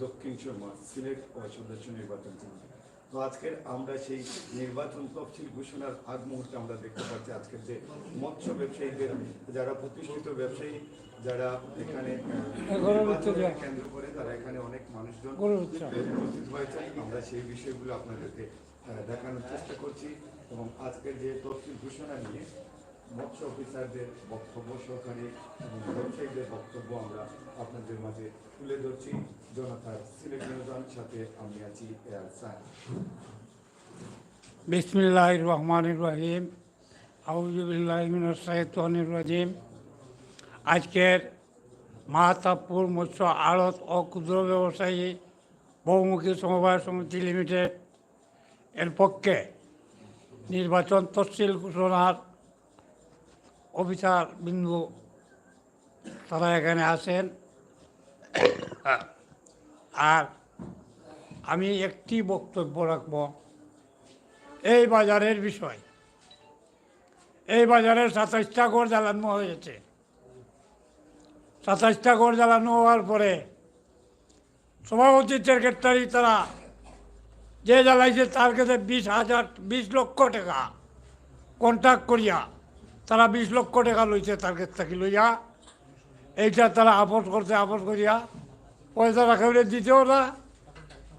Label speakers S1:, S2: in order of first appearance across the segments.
S1: দক্ষিণ সুরমা সিলেট সদস্য নির্বাচন চলছে। তো আজকের আমরা সেই নির্বাচন তফসিল ঘোষণার আগ মুহূর্তে আমরা দেখতে পাচ্ছি আজকের যে মৎস্য ব্যবসায়ীদের যারা প্রতিষ্ঠিত ব্যবসায়ী যারা এখানে কেন্দ্র করে তারা এখানে অনেক মানুষজন উপস্থিত হয়েছে। আমরা সেই বিষয়গুলো আপনাদেরকে দেখানোর চেষ্টা করছি এবং আজকের যে তফসিল ঘোষণা নিয়ে মৎস্য অফিসারদের বক্তব্য সহকারী এবং ব্যবসায়ীদের বক্তব্য আমরা আপনাদের মাঝে তুলে ধরছি। জনতার সিলেট নিউজের সাথে আমি আছি সাহেব।
S2: বিসমিল্লাহির রহমানির রহিম, আউযু বিল্লাহি মিনাশ শাইতানির রাজিম। আজকের মাহতাবপুর মৎস্য আড়ত ও ক্ষুদ্র ব্যবসায়ী বহুমুখী সমবায় সমিতি লিমিটেড এর পক্ষে নির্বাচন তফসিল ঘোষণার অফিসার বিন্দু তারা এখানে আছেন। আর আমি একটি বক্তব্য রাখব এই বাজারের বিষয়। এই বাজারে 27টা ঘর জ্বালানো হয়েছে। 27টা ঘর জ্বালানো হওয়ার পরে সভাপতি সেক্রেটারি তারা যে জ্বালাইছে তার কাছে 20 লক্ষ টাকা কন্ট্যাক্ট করিয়া তারা 20 লক্ষ টাকা লইছে তার কাছ থেকে লইয়া এইটা তারা আপোষ করিয়া পয়সা রাখলে দিতেও না।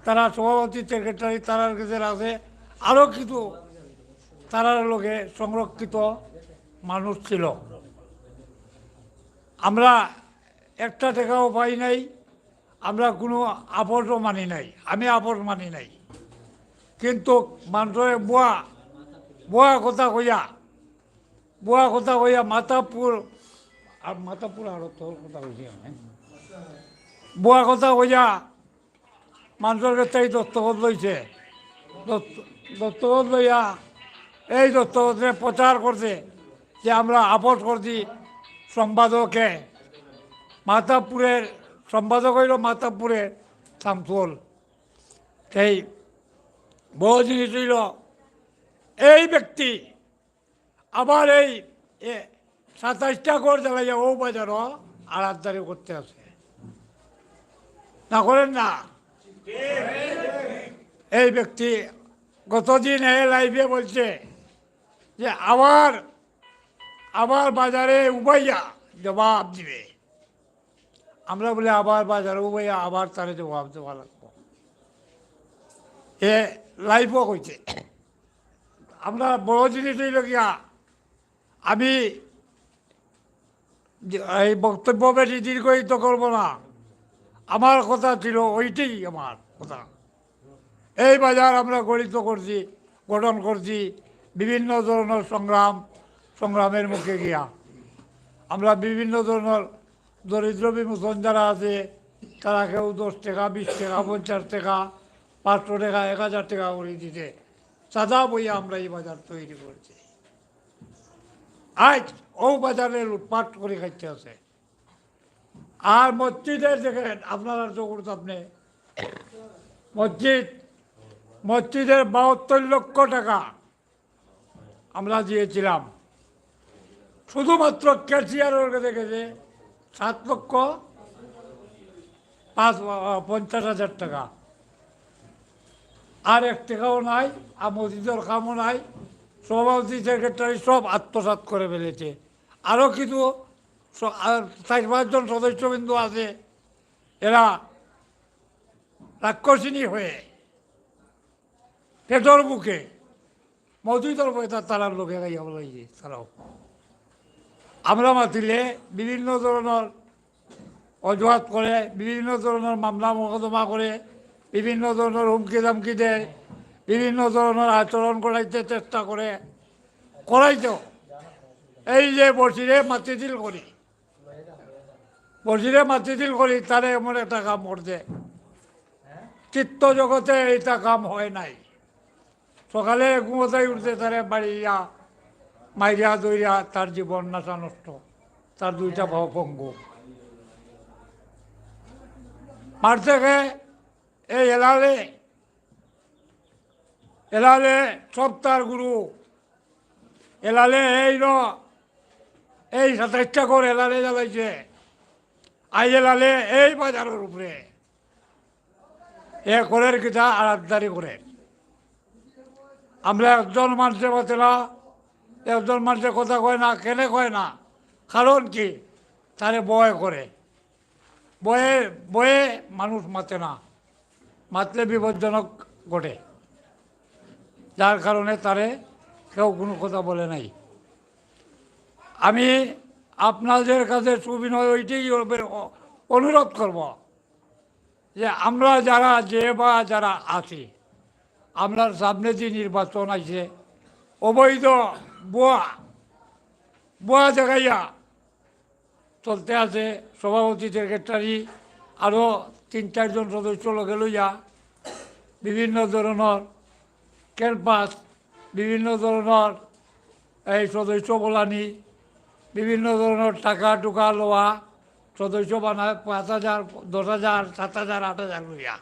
S2: তারা সভাপতি সেক্রেটারি তারার কাছে আছে আরও কিছু তারার লোকে সংরক্ষিত মানুষ ছিল। আমরা একটা টাকাও পাই নাই, আমরা কোনো আপোষও মানি নাই, আমি আপোষ মানি নাই। কিন্তু মানুষের বোয়া কথা কইয়া মাতাপুর আরো তোর কথা কইছি আমি বোয়া কথা কইয়া মানুষের কাছে এই দস্তখত লইছে। দস্তখত লইয়া এই দস্তখতে প্রচার করছে যে আমরা আপোষ করছি। সম্পাদকে মাতাপুরের সম্পাদক হইল মাতাপুরের শামসুল। এই বড় জিনিস হইল এই ব্যক্তি আবার এই 27টা ঘর জ্বালাইয়া ও বাজারও আড়াতদারি করতে আছে না, করেন না? এই ব্যক্তি গতদিন লাইভে বলছে যে আবার বাজারে উবাইয়া জবাব দিবে। আমরা বলে আবার বাজারে উবাইয়া আবার তারে জবাব দেওয়া লাগবো। এ লাইভও কইছে। আমরা বড় জিনিস হইল গিয়া আমি এই বক্তব্য বেশি দীর্ঘায়িত করবো না। আমার কথা ছিল ওইটাই আমার কথা। এই বাজার আমরা গঠন করছি বিভিন্ন ধরনের সংগ্রামের মুখে গিয়া। আমরা বিভিন্ন ধরনের দরিদ্র বিমোচন যারা আছে তারা কেউ 10 টাকা 20 টাকা 50 টাকা 500 টাকা 1000 টাকা করে দিতে সাদা বইয়া আমরা এই বাজার তৈরি করছি। আজ ও বাজারে লুটপাট করে খাইতে আছে। আর মসজিদের দেখেন আপনারা চকুর সামনে মসজিদের 72 লক্ষ টাকা আমরা দিয়েছিলাম। শুধুমাত্র ক্যাশিয়ারের কাছে গেছে 7,50,000 টাকা। আর 1 টাকাও নাই, আর মসজিদের কামও নাই। সভাপতি সেক্রেটারি সব আত্মসাৎ করে ফেলেছে। আরও কিছু 4-5 জন সদস্যবিন্দু আছে, এরা রাক্ষসিনী হয়ে পেটর বুকে মসজিদের পয়সা তারার লোকে গাইয়া বলাইছে। তারাও আমরা মাতিলে বিভিন্ন ধরনের অজুহাত করে, বিভিন্ন ধরনের মামলা মোকদ্দমা করে, বিভিন্ন ধরনের হুমকি দামকি দেয়, বিভিন্ন ধরনের আচরণ করাইতে চেষ্টা করাইতো। এই যে বসিরে মাতিদিল করি তারে এমন একটা কাম করছে, চিত্ত জগতে এইটা কাম হয় নাই। সকালে ঘুমোতাই উঠতে তারে বাড়িয়া মাইরিয়া দইয়া তার জীবন নাশা নষ্ট, তার 2টা ভাব পঙ্গু মার থেকে এই এলালে সব তার গুরু এলালে এই 27টা করে এলালে জ্বালাইছে। আই এলালে এই বাজারের উপরে এ করে কিতা আড়াদারি করে। আমরা একজন মানুষের মতে না, একজন মানুষের কথা কয় না, কেনে কয় না, কারণ কি তারে বয় করে, বয়ে বয়ে মানুষ মাতে না, মাতলে বিপজ্জনক ঘটে, যার কারণে তারে কেউ কোনো কথা বলে নাই। আমি আপনাদের কাছে সুবিনয় ওইটাই অনুরোধ করব যে আমরা যারা যে বা যারা আছি, আমরা সামনে যে নির্বাচন আছে, অবৈধ বুয়া জায়গাইয়া চলতে আছে। সভাপতি সেক্রেটারি আরও 3-4 জন সদস্য লগে লইয়া বিভিন্ন ধরনের ক্যাম্পাস, বিভিন্ন ধরনের এই সদস্য বলানি, বিভিন্ন ধরনের টাকা টুকা লওয়া, সদস্য বানায় 5,000, 10,000, 7,000, 8,000 লইয়া।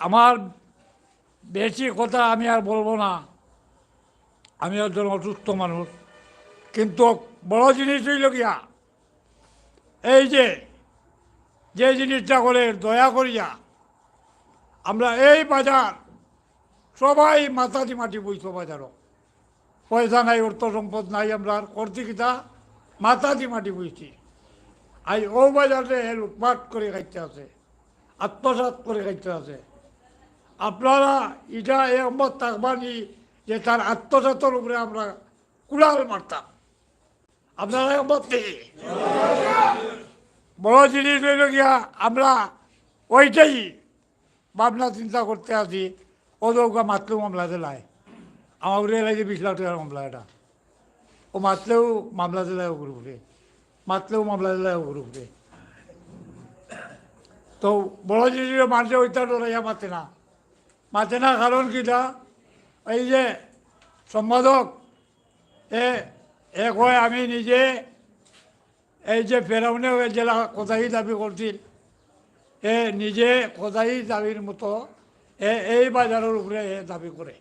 S2: আমার বেশি কথা আমি আর বলবো না, আমি একজন অসুস্থ মানুষ, কিন্তু বড় জিনিস হইল গিয়া এই যে জিনিসটা করে দয়া করিয়া আমরা এই বাজার সবাই মাথাটি মাটি বইছো, বাজারও পয়সা নাই, অর্থ সম্পদ নাই, আমরা করছি কিতা মাথাটি মাটি বইছি। আজ ও বাজারে লুটপাট করে খাইতে আছে, আত্মসাৎ করে খাইতে আছে। আপনারা এটা একমত থাকবানি যে তার আত্মসাতের উপরে আমরা কুড়াল মারতাম, আপনারা একমত নেই? বড় জিনিস হইল গিয়া আমরা ওইটাই ভাবনা চিন্তা করতে আছি। ওদৌকা মাতলেও মামলা দিলায়, আমার এলাকায় 20 লাখ টাকার মামলা, এটা ও মাতলেও মামলা দিলায় ও গ্রুপে, মাতলেও মামলা দিলায় ও গ্রুপে। তো বড় জিনিস মানুষের ওইটা ডরাইয়া মাতে না, কারণ কিটা এই যে সম্পাদক এক হয়, আমি নিজে এই যে ফেরাউনে জেলা কোথায় দাবি করছিল, নিজে কোথায় দাবির মতো এই বাজারের উপরে দাবি করে,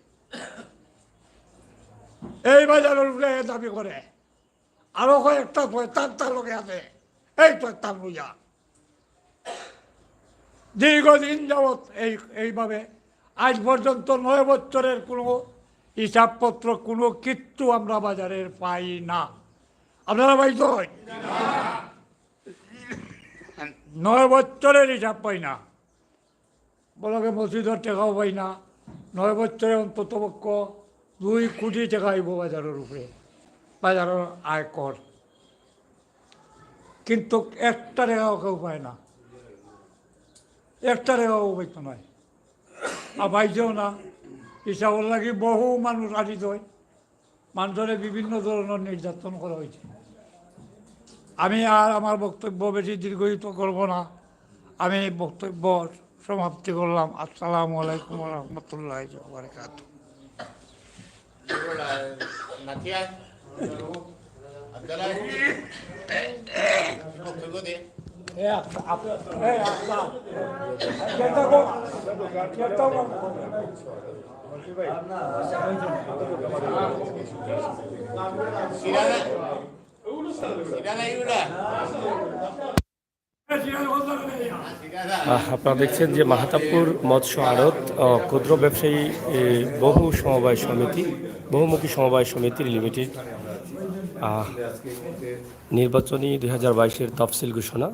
S2: এই বাজারের উপরে দাবি করে। আরো কয়েকটা তার লোকে আছে, এই তো তার লইয়া দীর্ঘদিন যাবৎ এইভাবে আজ পর্যন্ত 9 বছরের কোনো হিসাবপত্র, কোনো কিচ্ছু আমরা বাজারের পাই না। আপনারা পাই তো 9 বছরের হিসাব পাই না, বলকে মসজিদের টাকাও পাই না। 9 বছরে অন্তত পক্ষ 2 কোটি টাকা আইব বাজারের উপরে, বাজারের আয়কর, কিন্তু একটা টাকাও কেউ পায় না, একটা টাকাও পাইতো নয়, আর পাইছেও না। হিসাবের লাগি বহু মানুষ আনিত হয়, মানুষের বিভিন্ন ধরনের নির্যাতন করা হয়েছে। আমি আর আমার বক্তব্য বেশি দীর্ঘায়িত করব না, আমি বক্তব্য সমাপ্তি করলাম। আসসালামু আলাইকুম ওয়া রাহমাতুল্লাহি ওয়া বারাকাতুহু।
S3: আপনারা দেখছেন যে মাহাতাবপুর মৎস্য আড়ত ক্ষুদ্র ব্যবসায়ী বহুমুখী সমবায় সমিতির লিমিটেড নির্বাচনী 2022-এর তফসিল ঘোষণা।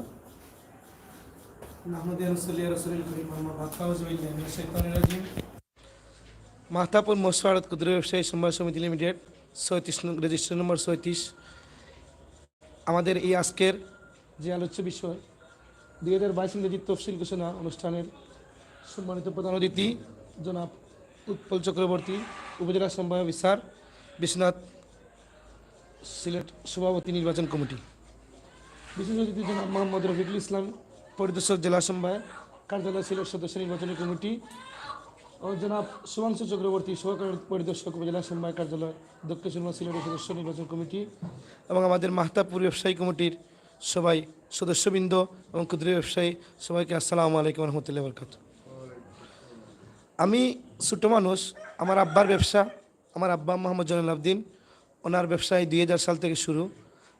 S4: মাহতাবপুর মৎস্য আড়ত ক্ষুদ্র ব্যবসায়ী সমবায় সমিতি লিমিটেড 36 রেজিস্ট্রেশন নম্বর 36। আমাদের এই আজকের যে আলোচ্য বিষয় 2022 ইংরেজি তফসিল ঘোষণা অনুষ্ঠানের সম্মানিত প্রধান অতিথি জনাব উৎপল চক্রবর্তী, উপজেলা সমবায় অফিসার বিশ্বনাথ, সিলেট সভাপতি নির্বাচন কমিটি, বিশেষ অতিথি জনাব মোহাম্মদ রফিকুল ইসলাম, পরিদর্শক জেলা সমবায় কার্যালয় সিলেট সদস্য নির্বাচনী কমিটি, ও জনাব শুভাংশু চক্রবর্তী, সহকারী পরিদর্শক উপজেলা সমবায় কার্যালয় দক্ষিণ সুরমা সিলেটের সদস্য নির্বাচন কমিটি, এবং আমাদের মাহতাবপুর ব্যবসায়ী কমিটির সবাই সদস্যবৃন্দ এবং ক্ষুদ্র ব্যবসায়ী সবাইকে আসসালামু আলাইকুম রহমতুল্লাহ বরকাত। আমি ছোটো মানুষ, আমার আব্বার ব্যবসা, আমার আব্বা মোহাম্মদ জয়নুল আবদিন, ওনার ব্যবসায় 2000 সাল থেকে শুরু।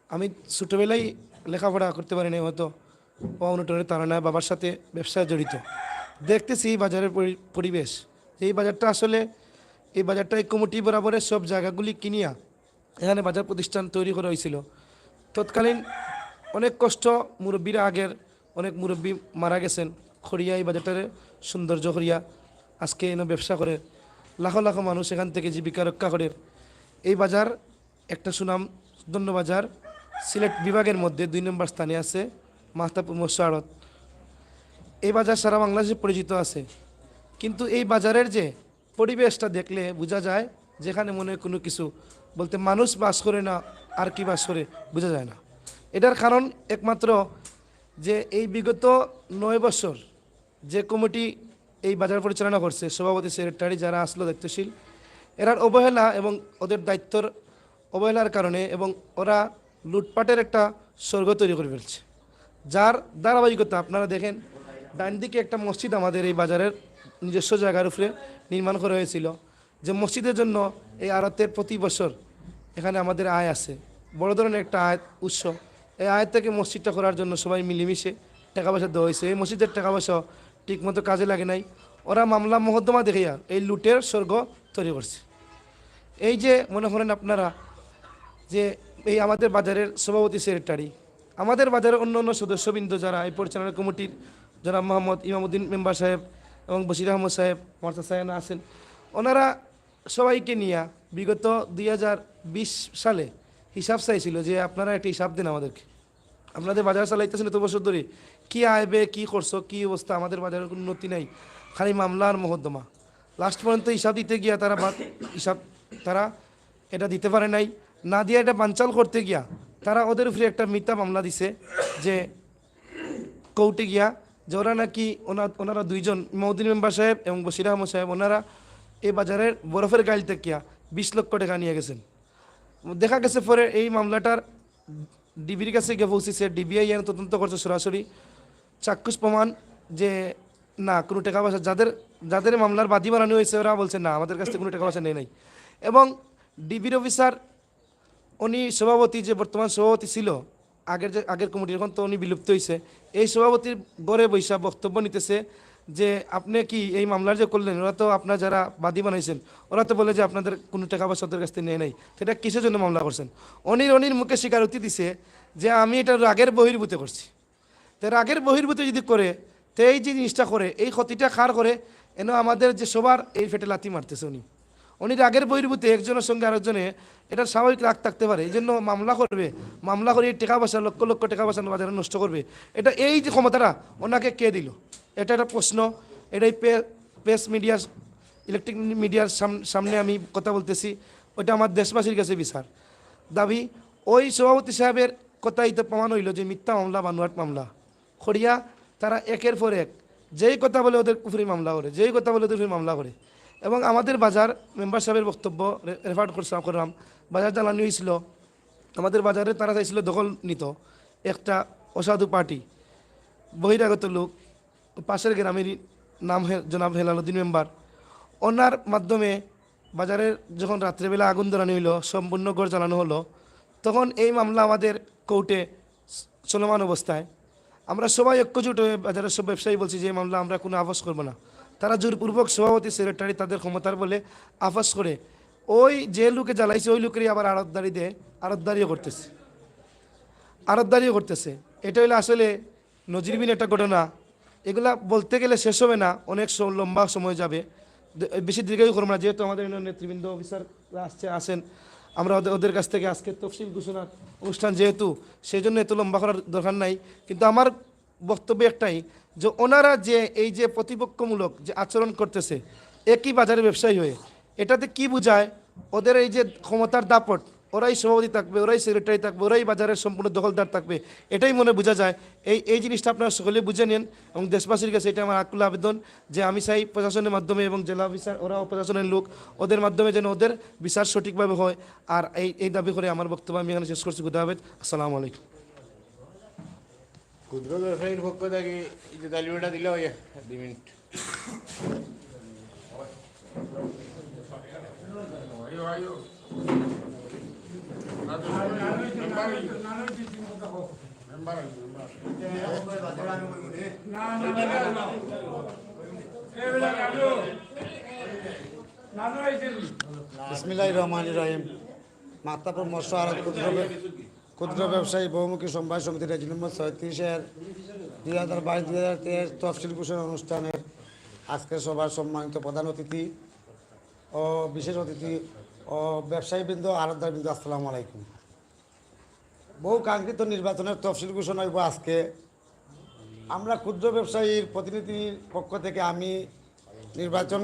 S4: আমি ছোটোবেলায় লেখাপড়া করতে পারি নাই, হয়তো অনুটনের তাড়নায় বাবার সাথে ব্যবসায় জড়িত। দেখতেছি এই বাজারের পরিবেশ, এই বাজারটা আসলে এই বাজারটা এই কমিটি বরাবরের সব জায়গাগুলি কিনিয়া এখানে বাজার প্রতিষ্ঠান তৈরি করা হয়েছিল। তৎকালীন অনেক কষ্ট, মুরব্বীরা আগের অনেক মুরব্বী মারা গেছেন, খড়িয়া এই বাজারটারে সৌন্দর্য করিয়া আজকে এনে ব্যবসা করে লাখো লাখো মানুষ এখান থেকে জীবিকা রক্ষা করে। এই বাজার একটা সুনাম ধন্য বাজার, সিলেট বিভাগের মধ্যে 2 নম্বর স্থানে আছে মাহতাবপুর মৎস্য আড়ত। এই বাজার সারা বাংলাদেশে পরিচিত আছে, কিন্তু এই বাজারের যে পরিবেশটা দেখলে বোঝা যায় যেখানে মনে হয় কোনো কিছু বলতে মানুষ বাস করে না, আর কি বাস করে বোঝা যায় না। এটার কারণ একমাত্র যে এই বিগত 9 বছর যে কমিটি এই বাজার পরিচালনা করছে, সভাপতি সেক্রেটারি যারা আসলো দায়িত্বশীল, এরার অবহেলা এবং ওদের দায়িত্বর অবহেলার কারণে এবং ওরা লুটপাটের একটা স্বর্গ তৈরি করে ফেলছে, যার ধারাবাহিকতা আপনারা দেখেন। ডান দিকে একটা মসজিদ আমাদের এই বাজারের নিজস্ব জায়গার উপরে নির্মাণ করা হয়েছিল, যে মসজিদের জন্য এই আড়তের প্রতি বছর এখানে আমাদের আয় আছে, বড় ধরনের একটা আয় উৎস। এই আয় থেকে মসজিদটা করার জন্য সবাই মিলেমিশে টাকা পয়সা দেওয়া হয়েছে। এই মসজিদের টাকা পয়সা ঠিকমতো কাজে লাগে নাই, ওরা মামলা মোকদ্দমা দেখিয়া এই লুটের স্বর্গ তৈরি করছে। এই যে মনে করেন আপনারা যে এই আমাদের বাজারের সভাপতি সেক্রেটারি, আমাদের বাজারের অন্য অন্য সদস্যবৃন্দ যারা এই পরিচালনা কমিটির, যারা মোহাম্মদ ইমামউদ্দিন মেম্বার সাহেব এবং বশির আহমদ সাহেব, মার্সা সাহেব আছেন, ওনারা সবাইকে নিয়ে বিগত 2020 সালে হিসাব চাইছিল যে আপনারা একটা হিসাব দেন আমাদেরকে, আপনাদের বাজার চালাইতেছেন এত বছর ধরে, কী আয়বে, কী করছো, কী অবস্থা, আমাদের বাজারের কোনো উন্নতি নাই, খালি মামলা আর মোকদ্দমা। লাস্ট পর্যন্ত হিসাব দিতে গিয়া তারা এটা দিতে পারে নাই, না দিয়ে এটা বানচাল করতে গিয়া তারা ওদের উপরে একটা মিথ্যা মামলা দিছে যে কোর্টে গিয়া, যে ওরা নাকি ওনারা 2 জন ইমামউদ্দিন মেম্বার সাহেব এবং বশির আহমদ সাহেব, ওনারা এই বাজারের বরফের গাইল থেকে 20 লক্ষ টাকা নিয়ে গেছেন। দেখা গেছে পরে এই মামলাটার ডিবির কাছে গিয়ে পৌঁছেছে, ডিবিআই তদন্ত করছে সরাসরি, চাক্ষুষ প্রমাণ যে না কোনো টাকা পয়সা, যাদের মামলার বাদী বানানো হয়েছে ওরা বলছে না আমাদের কাছ থেকে কোনো টাকা পয়সা নেই নাই। এবং ডিবির অফিসার উনি সভাপতি, যে বর্তমান সভাপতি ছিল আগের কমিটি, এখন তো উনি বিলুপ্ত হয়েছে, এই সভাপতির গড়ে বৈশা বক্তব্য নিতেছে যে আপনি কি এই মামলার যে করলেন, ওরা তো আপনার যারা বাদী বানাইছেন ওরা তো বলে যে আপনাদের কোনো টাকা পয়সা ওদের কাছ থেকে নেয় নাই, সেটা কিসের জন্য মামলা করছেন। অনির মুখে স্বীকারোক্তি দিছে যে আমি এটা রাগের বহির্ভূতে করছি। তো রাগের বহির্ভূতে যদি করে, তো এই যে জিনিসটা করে, এই ক্ষতিটা কার করে, এনে আমাদের যে সবার এই ফেটে লাথি মারতেছে উনি রাগের বহির্ভূতে একজনের সঙ্গে আরেকজনে এটা স্বাভাবিক রাগ থাকতে পারে, এই জন্য মামলা করবে, মামলা করে টাকা পয়সা লক্ষ লক্ষ টাকা পয়সা বাজারে নষ্ট করবে। এটা এই যে ক্ষমতাটা ওনাকে কে দিল, এটা একটা প্রশ্ন। এটাই প্রেস মিডিয়ার, ইলেকট্রিক মিডিয়ার সামনে আমি কথা বলতেছি, ওইটা আমার দেশবাসীর কাছে বিচার দাবি। ওই সভাপতি সাহেবের কথাই তো প্রমাণ হইল যে মিথ্যা মামলা, বানোয়াট মামলা খড়িয়া তারা একের পর এক যেই কথা বলে ওদের উপরে মামলা করে, যেই কথা বলে ওদের উপরে মামলা করে। এবং আমাদের বাজার মেম্বার সাহেবের বক্তব্য রেফার করলাম, বাজার জ্বালানি হয়েছিল, আমাদের বাজারে তারা চাইছিল দখল নিত একটা অসাধু পার্টি, বহিরাগত লোক, পাশের গ্রামের নাম জনাব হেলালুদ্দিন মেম্বার, ওনার মাধ্যমে বাজারের যখন রাত্রেবেলা আগুন জ্বালানো হইলো, সম্পূর্ণ গড় জ্বালানো হলো, তখন এই মামলা আমাদের কোর্টে চলমান অবস্থায় আমরা সবাই ঐক্যজোট হয়ে বাজারের সব ব্যবসায়ী বলছি যে এই মামলা আমরা কোনো আফাস করবো না। তারা জোরপূর্বক সভাপতি সেক্রেটারি তাদের ক্ষমতার বলে আফাস করে ওই যে লোকে জ্বালাইছে ওই লোকেরই আবার আড়তদারিও করতেছে। এটা হলো আসলে নজিরবিহীন একটা ঘটনা। এগুলা বলতে গেলে শেষ হবে না, অনেক লম্বা সময় যাবে, বেশি দীর্ঘায়ু করবো না। যেহেতু আমাদের নেতৃবৃন্দ অফিসাররা আসেন, আমরা ওদের কাছ থেকে আজকে তফসিল ঘোষণার অনুষ্ঠান যেহেতু, সেই জন্য এত লম্বা করার দরকার নাই। কিন্তু আমার বক্তব্য একটাই যে ওনারা যে এই যে প্রতিপক্ষমূলক যে আচরণ করতেছে একই বাজারে ব্যবসায়ী হয়ে, এটাতে কি বোঝায়? ওদের এই যে ক্ষমতার দাপট, ওরাই সভাপতি থাকবে, ওরাই সেক্রেটারি থাকবে, ওরাই বাজারের সম্পূর্ণ দখলদার থাকবে, এটাই মনে বোঝা যায়। এই জিনিসটা আপনারা সকলে বুঝে নেন এবং দেশবাসীর কাছে এটা আমার আকুল আবেদন যে আমি চাই প্রশাসনের মাধ্যমে এবং জেলা অফিসার ওরাও প্রশাসনের লোক, ওদের মাধ্যমে যেন ওদের বিচার সঠিকভাবে হয়। আর এই দাবি করে আমার বক্তব্য আমি এখানে শেষ করছি। খুদা হাফেজ, আসসালামু আলাইকুম।
S5: ক্ষুদ্র ব্যবসায়ীর পক্ষ থেকে এই যে তালিমাটা দিলে ওই 2 মিনিট।
S6: বিসমিল্লাহির রহমানির রহিম। মাহতাবপুর মৎস্য আড়ত ক্ষুদ্র ব্যবসায়ী বহুমুখী সমবায় সমিতির রেজিস্ট্রি নম্বর 36-এর 2022-2023 তফসিল ঘোষণা অনুষ্ঠানের আজকের সভার সম্মানিত প্রধান অতিথি ও বিশেষ অতিথি ও ব্যবসায়ীবৃন্দ, আড়তদারবৃন্দ, আসসালামু আলাইকুম। বহু কাঙ্ক্ষিত নির্বাচনের তফসিল ঘোষণা হইব আজকে। আমরা ক্ষুদ্র ব্যবসায়ীর প্রতিনিধির পক্ষ থেকে আমি নির্বাচন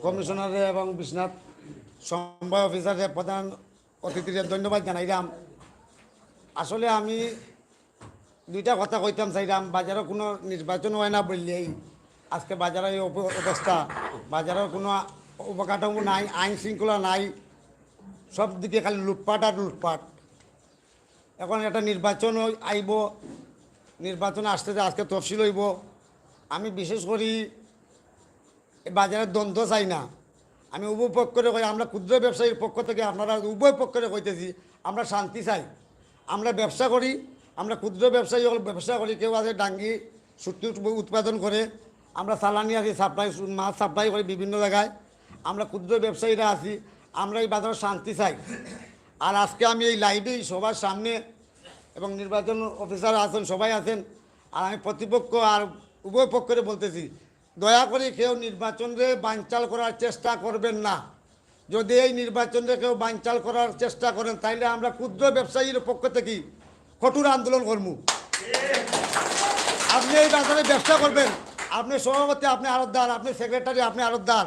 S6: কমিশনারে এবং বিশ্বনাথ সমবায় অফিসারের প্রধান অতিথিদের ধন্যবাদ জানাইলাম। আসলে আমি দুইটা কথা কইতাম চাইলাম, বাজারে কোনো নির্বাচন হয় না বললেই আজকে বাজারে এই অবস্থা, বাজারের কোনো অবকাঠামো নাই, আইন শৃঙ্খলা নাই, সব দিকে খালি লুটপাট আর লুটপাট। এখন একটা নির্বাচন আইব, নির্বাচন আসতে আজকে তফসিল হইব। আমি বিশেষ করি বাজারের দ্বন্দ্ব চাই না। আমি উভয় পক্ষে কই, আমরা ক্ষুদ্র ব্যবসায়ীর পক্ষ থেকে আপনারা উভয় পক্ষে কইতেছি, আমরা শান্তি চাই। আমরা ব্যবসা করি, আমরা ক্ষুদ্র ব্যবসায়ী ব্যবসা করি। কেউ আছে ডাঙ্গি সুটকি উৎপাদন করে, আমরা চালানি আছি, সাপ্লাই মাছ সাপ্লাই করি বিভিন্ন জায়গায়। আমরা ক্ষুদ্র ব্যবসায়ীরা আছি, আমরা এই বাজারে শান্তি চাই। আর আজকে আমি এই লাইভেই সবার সামনে এবং নির্বাচন অফিসার আছেন, সবাই আছেন, আর আমি প্রতিপক্ষ আর উভয় পক্ষে বলতেছি, দয়া করে কেউ নির্বাচনে বানচাল করার চেষ্টা করবেন না। যদি এই নির্বাচনে কেউ বানচাল করার চেষ্টা করেন তাইলে আমরা ক্ষুদ্র ব্যবসায়ীর পক্ষ থেকে কঠোর আন্দোলন করব। আপনি এই বাজারে ব্যবসা করবেন, আপনি সভাপতি, আপনি আড়তদার, আপনি সেক্রেটারি, আপনি আড়তদার,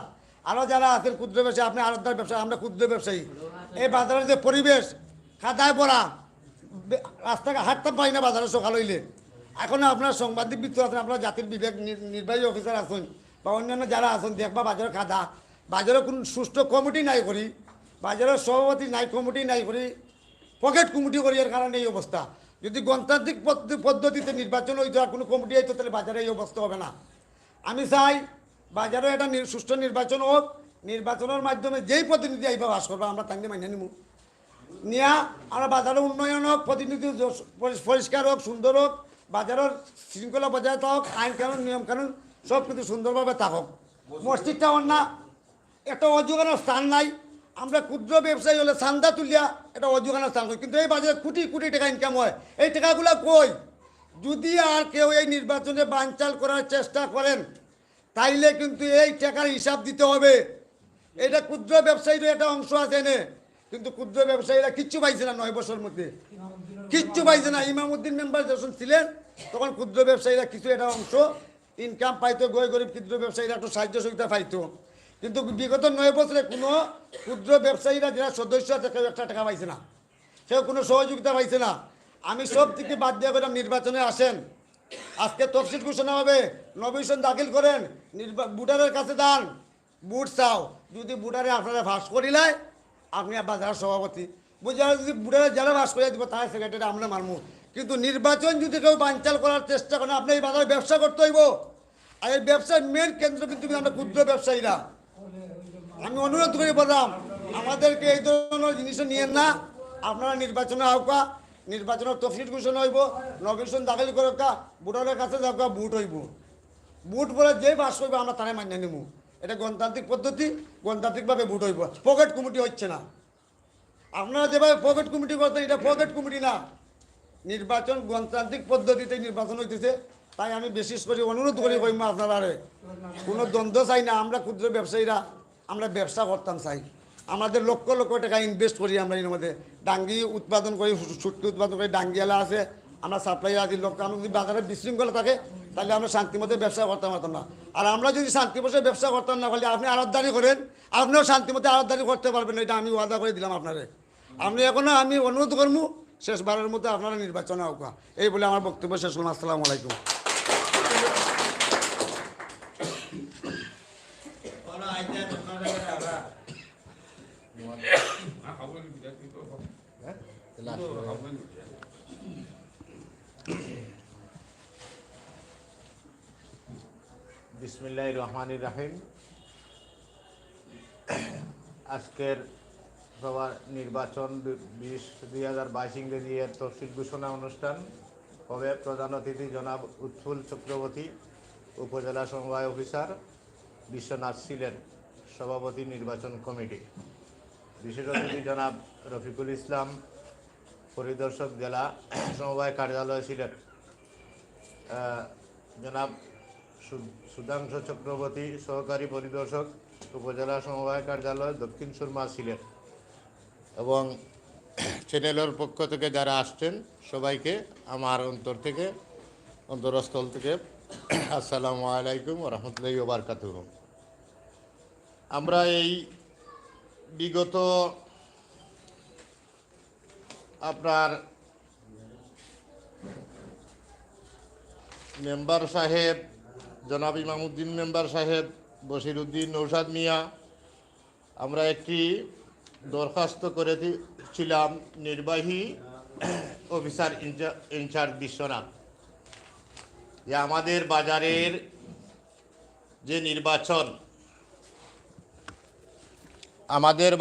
S6: আরও যারা আছেন ক্ষুদ্র ব্যবসায়ী, আপনি আড়তদার ব্যবসা, আমরা ক্ষুদ্র ব্যবসায়ী। এই বাজারের যে পরিবেশ, কাদায় পড়া, রাস্তাঘাট হাঁটতে পাই না বাজারে সকাল হইলে। এখন আপনার সাংবাদিক বৃত্ত আছেন, আপনার জাতির বিবেক নির্বাহী অফিসার আছেন বা অন্যান্য যারা আছেন, দেখবা বাজারে কাদা, বাজারে কোনো সুষ্ঠু কমিটি নাই করি, বাজারের সভাপতি নাই, কমিটি নাই করি, পকেট কমিটি করি। এর কারণে এই অবস্থা। যদি গণতান্ত্রিক পদ্ধতিতে নির্বাচন হইতো আর কোনো কমিটি হইতো তাহলে বাজারে এই অবস্থা হবে না। আমি চাই বাজারে একটা সুষ্ঠু নির্বাচন হোক, নির্বাচনের মাধ্যমে যেই প্রতিনিধি আইবা বাস করবা আমরা তাকে মাইনে নিব, নিয়া আমরা বাজারের উন্নয়ন হোক, প্রতিনিধি পরিষ্কার হোক, সুন্দর হোক, বাজারের শৃঙ্খলা বজায় থাকুক, আইন কানুন নিয়ম কানুন সব কিছু সুন্দরভাবে থাকুক। মসজিদটা অন্য একটা অযোগানোর স্থান নাই। আমরা ক্ষুদ্র ব্যবসায়ী হলে চান্দা তুলিয়া একটা অযোগানোর স্থান করি, কিন্তু এই বাজারে কোটি কোটি টাকা ইনকাম হয়। এই টাকাগুলো কই? যদি আর কেউ এই নির্বাচনে বানচাল করার চেষ্টা করেন তাইলে কিন্তু এই টাকার হিসাব দিতে হবে। এটা ক্ষুদ্র ব্যবসায়ীর একটা অংশ আছে এনে, কিন্তু ক্ষুদ্র ব্যবসায়ীরা কিচ্ছু পাইছে না 9 বছরের মধ্যে, কিচ্ছু পাইছে না। ইমামউদ্দিন মেম্বার যখন ছিলেন তখন ক্ষুদ্র ব্যবসায়ীরা কিছু একটা অংশ ইনকাম পাইতো, গরিব ক্ষুদ্র ব্যবসায়ীরা একটু সাহায্য সুবিধা পাইতো। কিন্তু বিগত 9 বছরে কোনো ক্ষুদ্র ব্যবসায়ীরা যারা সদস্য আছে কেউ একটা টাকা পাইছে না, কেউ কোনো সহযোগিতা পাইছে না। আমি সব থেকে বাদ দিয়ে করে নির্বাচনে আসেন, আজকে তফসিল ঘোষণা হবে, নমিনেশন দাখিল করেন, ভোটারের কাছে যান, ভোট চাও। যদি ভোটারে আপনারা ভাস করিলায় আপনি বাজারের সভাপতি, বুঝা যদি ভোটারে যারা ভাস করে দিব তার সেক্রেটারি আমরা মানবো। কিন্তু নির্বাচন যদি কেউ বানচাল করার চেষ্টা করেন, আপনি এই বাজারে ব্যবসা করতে হইব। আর এই ব্যবসার মেন কেন্দ্র কিন্তু আমরা ক্ষুদ্র ব্যবসায়ীরা। আমি অনুরোধ করে বললাম আমাদেরকে এই ধরনের জিনিস নিয়েন না। আপনারা নির্বাচনে আওকা, নির্বাচনের তফসিল ঘোষণা হইব, নমিনেশন দাখিল করা, ভোটারের কাছে যাওয়া, ভোট হইব। ভোট বলে যে বাস করবে আমরা তারাই মান্য নেব। এটা গণতান্ত্রিক পদ্ধতি, গণতান্ত্রিকভাবে ভোট হইব। পকেট কমিটি হচ্ছে না। আপনারা যেভাবে পকেট কমিটি করতেন, এটা পকেট কমিটি না। নির্বাচন গণতান্ত্রিক পদ্ধতিতে নির্বাচন হইতেছে। তাই আমি বিশেষ করে অনুরোধ করি কইম আপনারা কোনো দ্বন্দ্ব চাই না। আমরা ক্ষুদ্র ব্যবসায়ীরা আমরা ব্যবসা করতাম চাই, আমাদের লক্ষ লক্ষ টাকা ইনভেস্ট করি। আমরা এর মধ্যে ডাঙ্গি উৎপাদন করি, সুটকি উৎপাদন করি, ডাঙ্গিয়ালা আছে, আমরা সাপ্লাই আছি। লোক আমরা যদি বাজারে বিশৃঙ্খলা থাকে তাহলে আমরা শান্তিমতো ব্যবসা করতে পারতাম না। আর আমরা যদি শান্তিমতো ব্যবসা করতাম না, বলে আপনি আড়তদারি করেন, আপনিও শান্তিমতো আড়তদারি করতে পারবেন, এটা আমি ওয়াদা করে দিলাম আপনারে। আপনি এখনো আমি অনুরোধ করবো শেষবারের মতো আপনারা নির্বাচনে আওকা। এই বলে আমার বক্তব্য শেষ করলাম। আসসালামু আলাইকুম।
S5: বিসমিল্লাহির রহমানির রহিম। আজকের সবার নির্বাচন 2022 ইংরেজি এর তফসিল ঘোষণা অনুষ্ঠান হবে প্রধান অতিথি জনাব উৎফুল চক্রবর্তী, উপজেলা সমবায় অফিসার, বিশ্বনাথ সিলেট, সভাপতি নির্বাচন কমিটি। বিশেষ অতিথি জনাব রফিকুল ইসলাম, পরিদর্শক জেলা সমবায় কার্যালয় সিলেট, জনাব সুধাংশু চক্রবর্তী, সহকারী পরিদর্শক, উপজেলা সমবায় কার্যালয়, দক্ষিণ সুরমা, সিলেট। এবং চ্যানেলের পক্ষ থেকে যারা আসছেন সবাইকে আমার অন্তরস্থল থেকে আসসালামু আলাইকুম ওয়া রাহমাতুল্লাহি ওয়া বারাকাতুহু। আমরা এই বিগত আপনার মেম্বার সাহেব জনাব ইমামউদ্দিন মেম্বার সাহেব, বশির উদ্দিন, নৌশাদ মিয়া, আমরা একটি দরখাস্ত করেছিলাম নির্বাহী অফিসার ইনচার্জ বিশ্বনাথ, যে আমাদের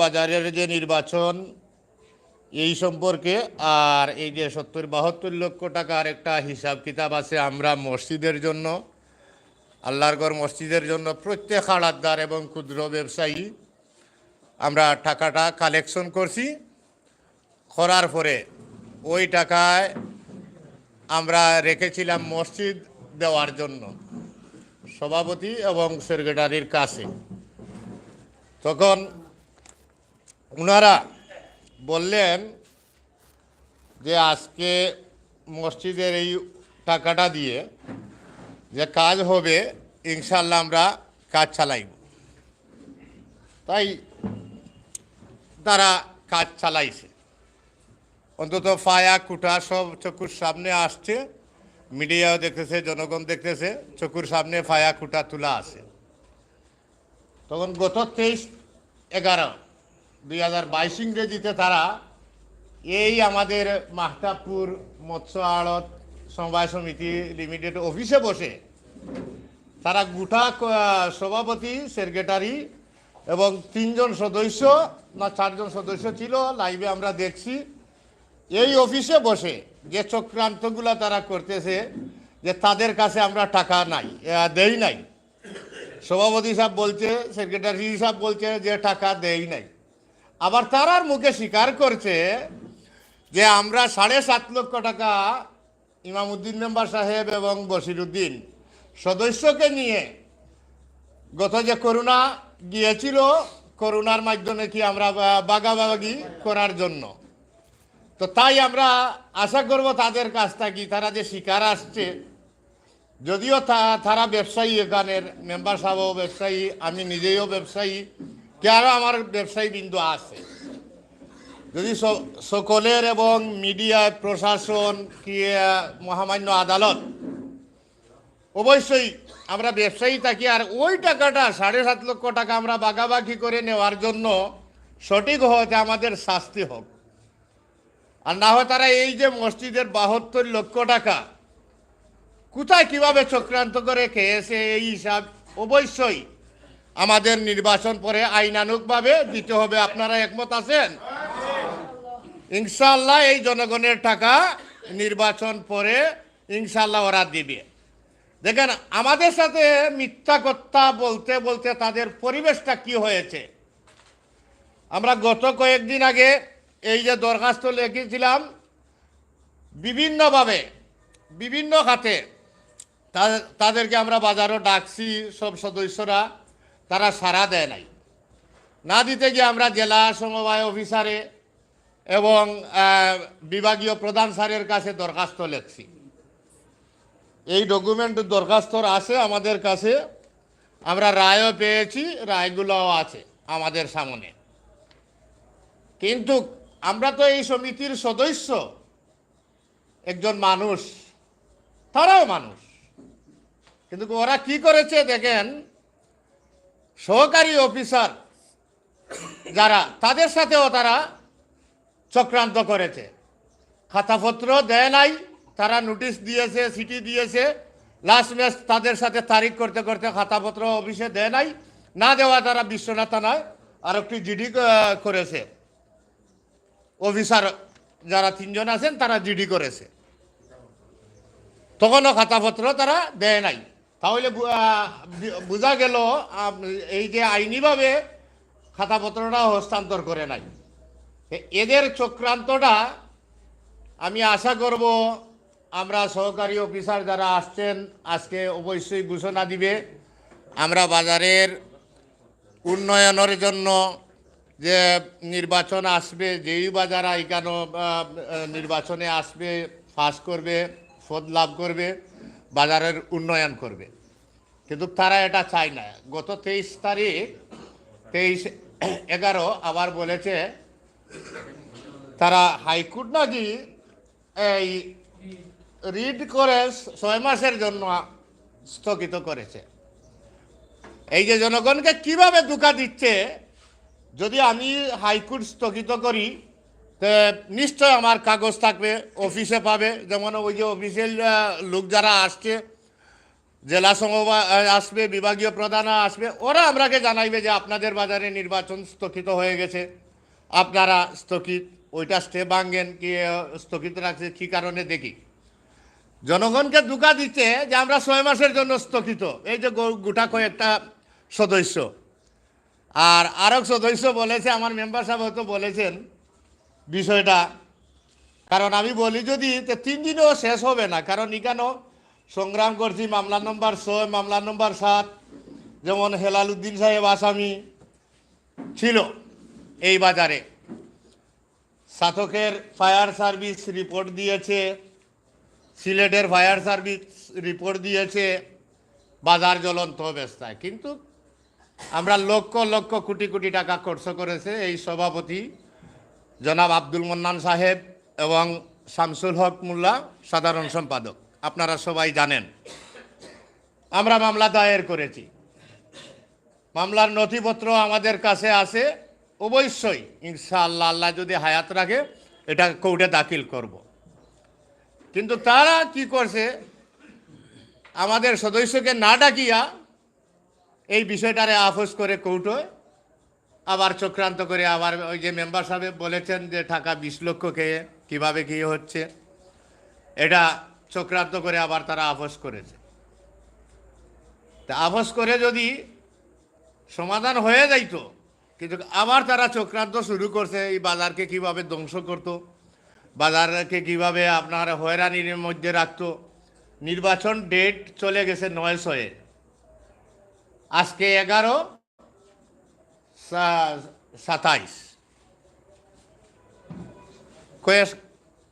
S5: বাজারের যে নির্বাচন এই সম্পর্কে, আর এই যে 70-72 লক্ষ টাকার একটা হিসাব কিতাব আছে, আমরা মসজিদের জন্য, আল্লাহর ঘর মসজিদের জন্য প্রত্যেক হাড়াতদার এবং ক্ষুদ্র ব্যবসায়ী আমরা টাকাটা কালেকশন করছি। করার পরে ওই টাকায় আমরা রেখেছিলাম মসজিদ দেওয়ার জন্য সভাপতি এবং সেক্রেটারির কাছে। তখন ওনারা বললেন যে আজকে মসজিদের এই টাকাটা দিয়ে যে কাজ হবে ইনশাল্লাহ আমরা কাজ চালাইব। তাই তারা কাজ চালাইছে, অন্তত ফায়া কুটা সব চকুর সামনে আসছে, মিডিয়াও দেখতেছে, জনগণ দেখতেছে, চকুর সামনে ফায়া কুটা তোলা আছে। তখন গত 23/11/2022 ইংরেজিতে তারা এই আমাদের মাহতাবপুর মৎস্য আড়ত সমবায় সমিতি লিমিটেড অফিসে বসে তারা গোটা সভাপতি, সেক্রেটারি এবং 3 জন সদস্য না 4 জন সদস্য ছিল, লাইভে আমরা দেখছি, এই অফিসে বসে যে চক্রান্তগুলো তারা করতেছে, যে তাদের কাছে আমরা টাকা দেই নাই। সভাপতি সাহেব বলছে, সেক্রেটারি সাহেব বলছে যে টাকা দেই নাই। আবার তারার মুখে স্বীকার করছে যে আমরা 7.5 লক্ষ টাকা ইমামউদ্দিন মেম্বার সাহেব এবং বশির উদ্দিন সদস্যকে নিয়ে গত যে করোনা গিয়েছিল, করোনার মাধ্যমে কি আমরা বাগাবাগি করার জন্য। তো তাই আমরা আশা করব তাদের কাছ থেকে তারা যে স্বীকার আসছে, যদিও তারা ব্যবসায়ী, এখানের মেম্বার সাহেবও ব্যবসায়ী, আমি নিজেও ব্যবসায়ী, আরও আমার ব্যবসায়ী বিন্দু আছে, যদি সকলের এবং মিডিয়া, প্রশাসন, কি মহামান্য আদালত, অবশ্যই আমরা ব্যবসায়ী থাকি, আর ওই টাকাটা 7.5 লক্ষ টাকা আমরা বাগাবাগি করে নেওয়ার জন্য সঠিক হতে আমাদের শাস্তি হোক। আর না হয় তারা এই যে মসজিদের 72 লক্ষ টাকা কোথায় কিভাবে চক্রান্ত করে খেয়েছে, এই হিসাব অবশ্যই আমাদের নির্বাচন পরে আইনানুগভাবে দিতে হবে। আপনারা একমত আছেন? ইনশাআল্লাহ এই জনগণের টাকা নির্বাচন পরে ইনশাআল্লাহ ওরা দিবে। দেখেন আমাদের সাথে মিথ্যা কথা বলতে বলতে তাদের পরিবেশটা কি হয়েছে। আমরা গত কয়েকদিন আগে এই যে দরখাস্ত লিখেছিলাম, বিভিন্নভাবে বিভিন্ন খাতে তাদেরকে আমরা বাজারও ডাকছি, সব সদস্যরা, তারা সাড়া দেয় নাই। না দিতে গিয়ে আমরা জেলা সমবায় অফিসারে এবং বিভাগীয় প্রধান স্যারের কাছে দরখাস্ত লিখছি। এই ডকুমেন্ট দরখাস্ত আছে আমাদের কাছে, আমরা রায়ও পেয়েছি, রায়গুলোও আছে আমাদের সামনে। কিন্তু আমরা তো এই সমিতির সদস্য, একজন মানুষ, তারাও মানুষ, কিন্তু ওরা কি করেছে দেখেন, সহকারী অফিসার যারা, তাদের সাথেও তারা চক্রান্ত করেছে। খাতাপত্র দেয় নাই, তারা নোটিশ দিয়েছে, চিঠি দিয়েছে, লাস্ট ম্যাচ তাদের সাথে তারিখ করতে করতে খাতাপত্র অফিসে দেয় নাই, না দেওয়া তারা বিশ্বনাথ থানায় আর একটি জিডি করেছে। অফিসার যারা 3 জন আছেন তারা জিডি করেছে। তখনও খাতাপত্র তারা দেয় নাই। তাহলে বোঝা গেল এই যে আইনিভাবে খাতাপত্রটা হস্তান্তর করে নাই। এদের চক্রান্তটা আমি আশা করব আমরা সহকারী অফিসার যারা আসছেন আজকে অবশ্যই ঘোষণা দিবে। আমরা বাজারের উন্নয়নের জন্য যে নির্বাচন আসবে, যেই বাজার এখানে নির্বাচনে আসবে, পাস করবে, পদ লাভ করবে, বাজারের উন্নয়ন করবে, কিন্তু তারা এটা চায় না। গত 23 তারিখ 23/11 আবার বলেছে তারা হাইকোর্ট নাকি এই রিড করে 6 মাসের জন্য স্থগিত করেছে। এই যে জনগণকে কিভাবে ধোঁকা দিচ্ছে, যদি আমি হাইকোর্ট স্থগিত করি তো নিশ্চয় আমার কাগজ থাকবে, অফিসে পাবে। যেমন ওই যে অফিসিয়াল লোক যারা আসছে, জেলা সমবায় আসবে, বিভাগীয় প্রধান আসবে, ওরা আমরাকে জানাইবে যে আপনাদের বাজারে নির্বাচন স্থগিত হয়ে গেছে, আপনারা স্থগিত, ওইটা স্টে ভাঙেন কি স্থগিত রাখছে কী কারণে দেখি। জনগণকে ধোঁকা দিচ্ছে যে আমরা 6 মাসের জন্য স্থগিত। এই যে গোটা কয়েকটা সদস্য, আর আরও সদস্য বলেছে, আমার মেম্বার সাহেব হয়তো বলেছেন বিষয়টা, কারণ আমি বলি যদি 3 দিনেও শেষ হবে না, কারণ এখানেও সংগ্রাম করছি। মামলা নম্বর 6, মামলা নম্বর 7, যেমন হেলাল উদ্দিন সাহেব আসামি ছিল এই বাজারে। সাতকের ফায়ার সার্ভিস রিপোর্ট দিয়েছে, সিলেটের ফায়ার সার্ভিস রিপোর্ট দিয়েছে, বাজার জ্বলন্ত অবস্থায়। কিন্তু আমরা লক্ষ লক্ষ কোটি কোটি টাকা খরচ করেছে এই সভাপতি জনাব আব্দুল মান্নান সাহেব এবং শামসুল হক মোল্লা সাধারণ সম্পাদক, আপনারা সবাই জানেন। আমরা মামলা দায়ের করেছি, মামলার নথিপত্র আমাদের কাছে আছে। অবশ্যই ইনশাআল্লাহ আল্লাহ যদি হায়াত রাখে এটা কোর্টে দাখিল করব। কিন্তু তারা কি করছে, আমাদের সদস্যকে না ডাকিয়া এই বিষয়টারে আফোস করে কোর্টে আবার চক্রান্ত করে, আবার ওই যে মেম্বার সাহেব বলেছেন যে টাকা 20 লক্ষ খেয়ে কীভাবে কী হচ্ছে, এটা চক্রান্ত করে আবার তারা আফোস করেছে। তা আফোস করে যদি সমাধান হয়ে যাইতো, কিন্তু আবার তারা চক্রান্ত শুরু করছে এই বাজারকে কিভাবে ধ্বংস করত, বাজারকে কিভাবে আপনার হয়রানির মধ্যে রাখতো। নির্বাচন ডেট চলে গেছে 9/6, আজকে 11/27,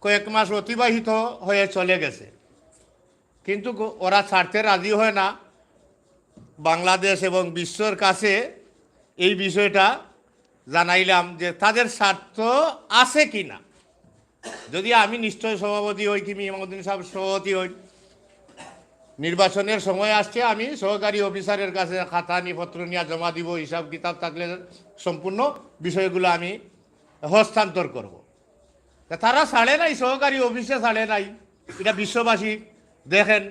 S5: কয়েক মাস অতিবাহিত হয়ে চলে গেছে, কিন্তু ওরা ছাড়তে রাজি হয় না। বাংলাদেশ এবং বিশ্বর কাছে এই বিষয়টা জানাইলাম যে তাদের স্বার্থ আছে কি না। যদি আমি নিশ্চয় সভাপতি হই কি ইমামউদ্দিন সাহেব সভাপতি হই, নির্বাচনের সময় আসছে, আমি সহকারী অফিসারের কাছে খাতা নিপত্র নিয়ে জমা দিব, হিসাব কিতাব থাকলে সম্পূর্ণ বিষয়গুলো আমি হস্তান্তর করব। তারা ছাড়ে নাই, সহকারী অফিসে ছাড়ে নাই। এটা বিশ্ববাসী দেখেন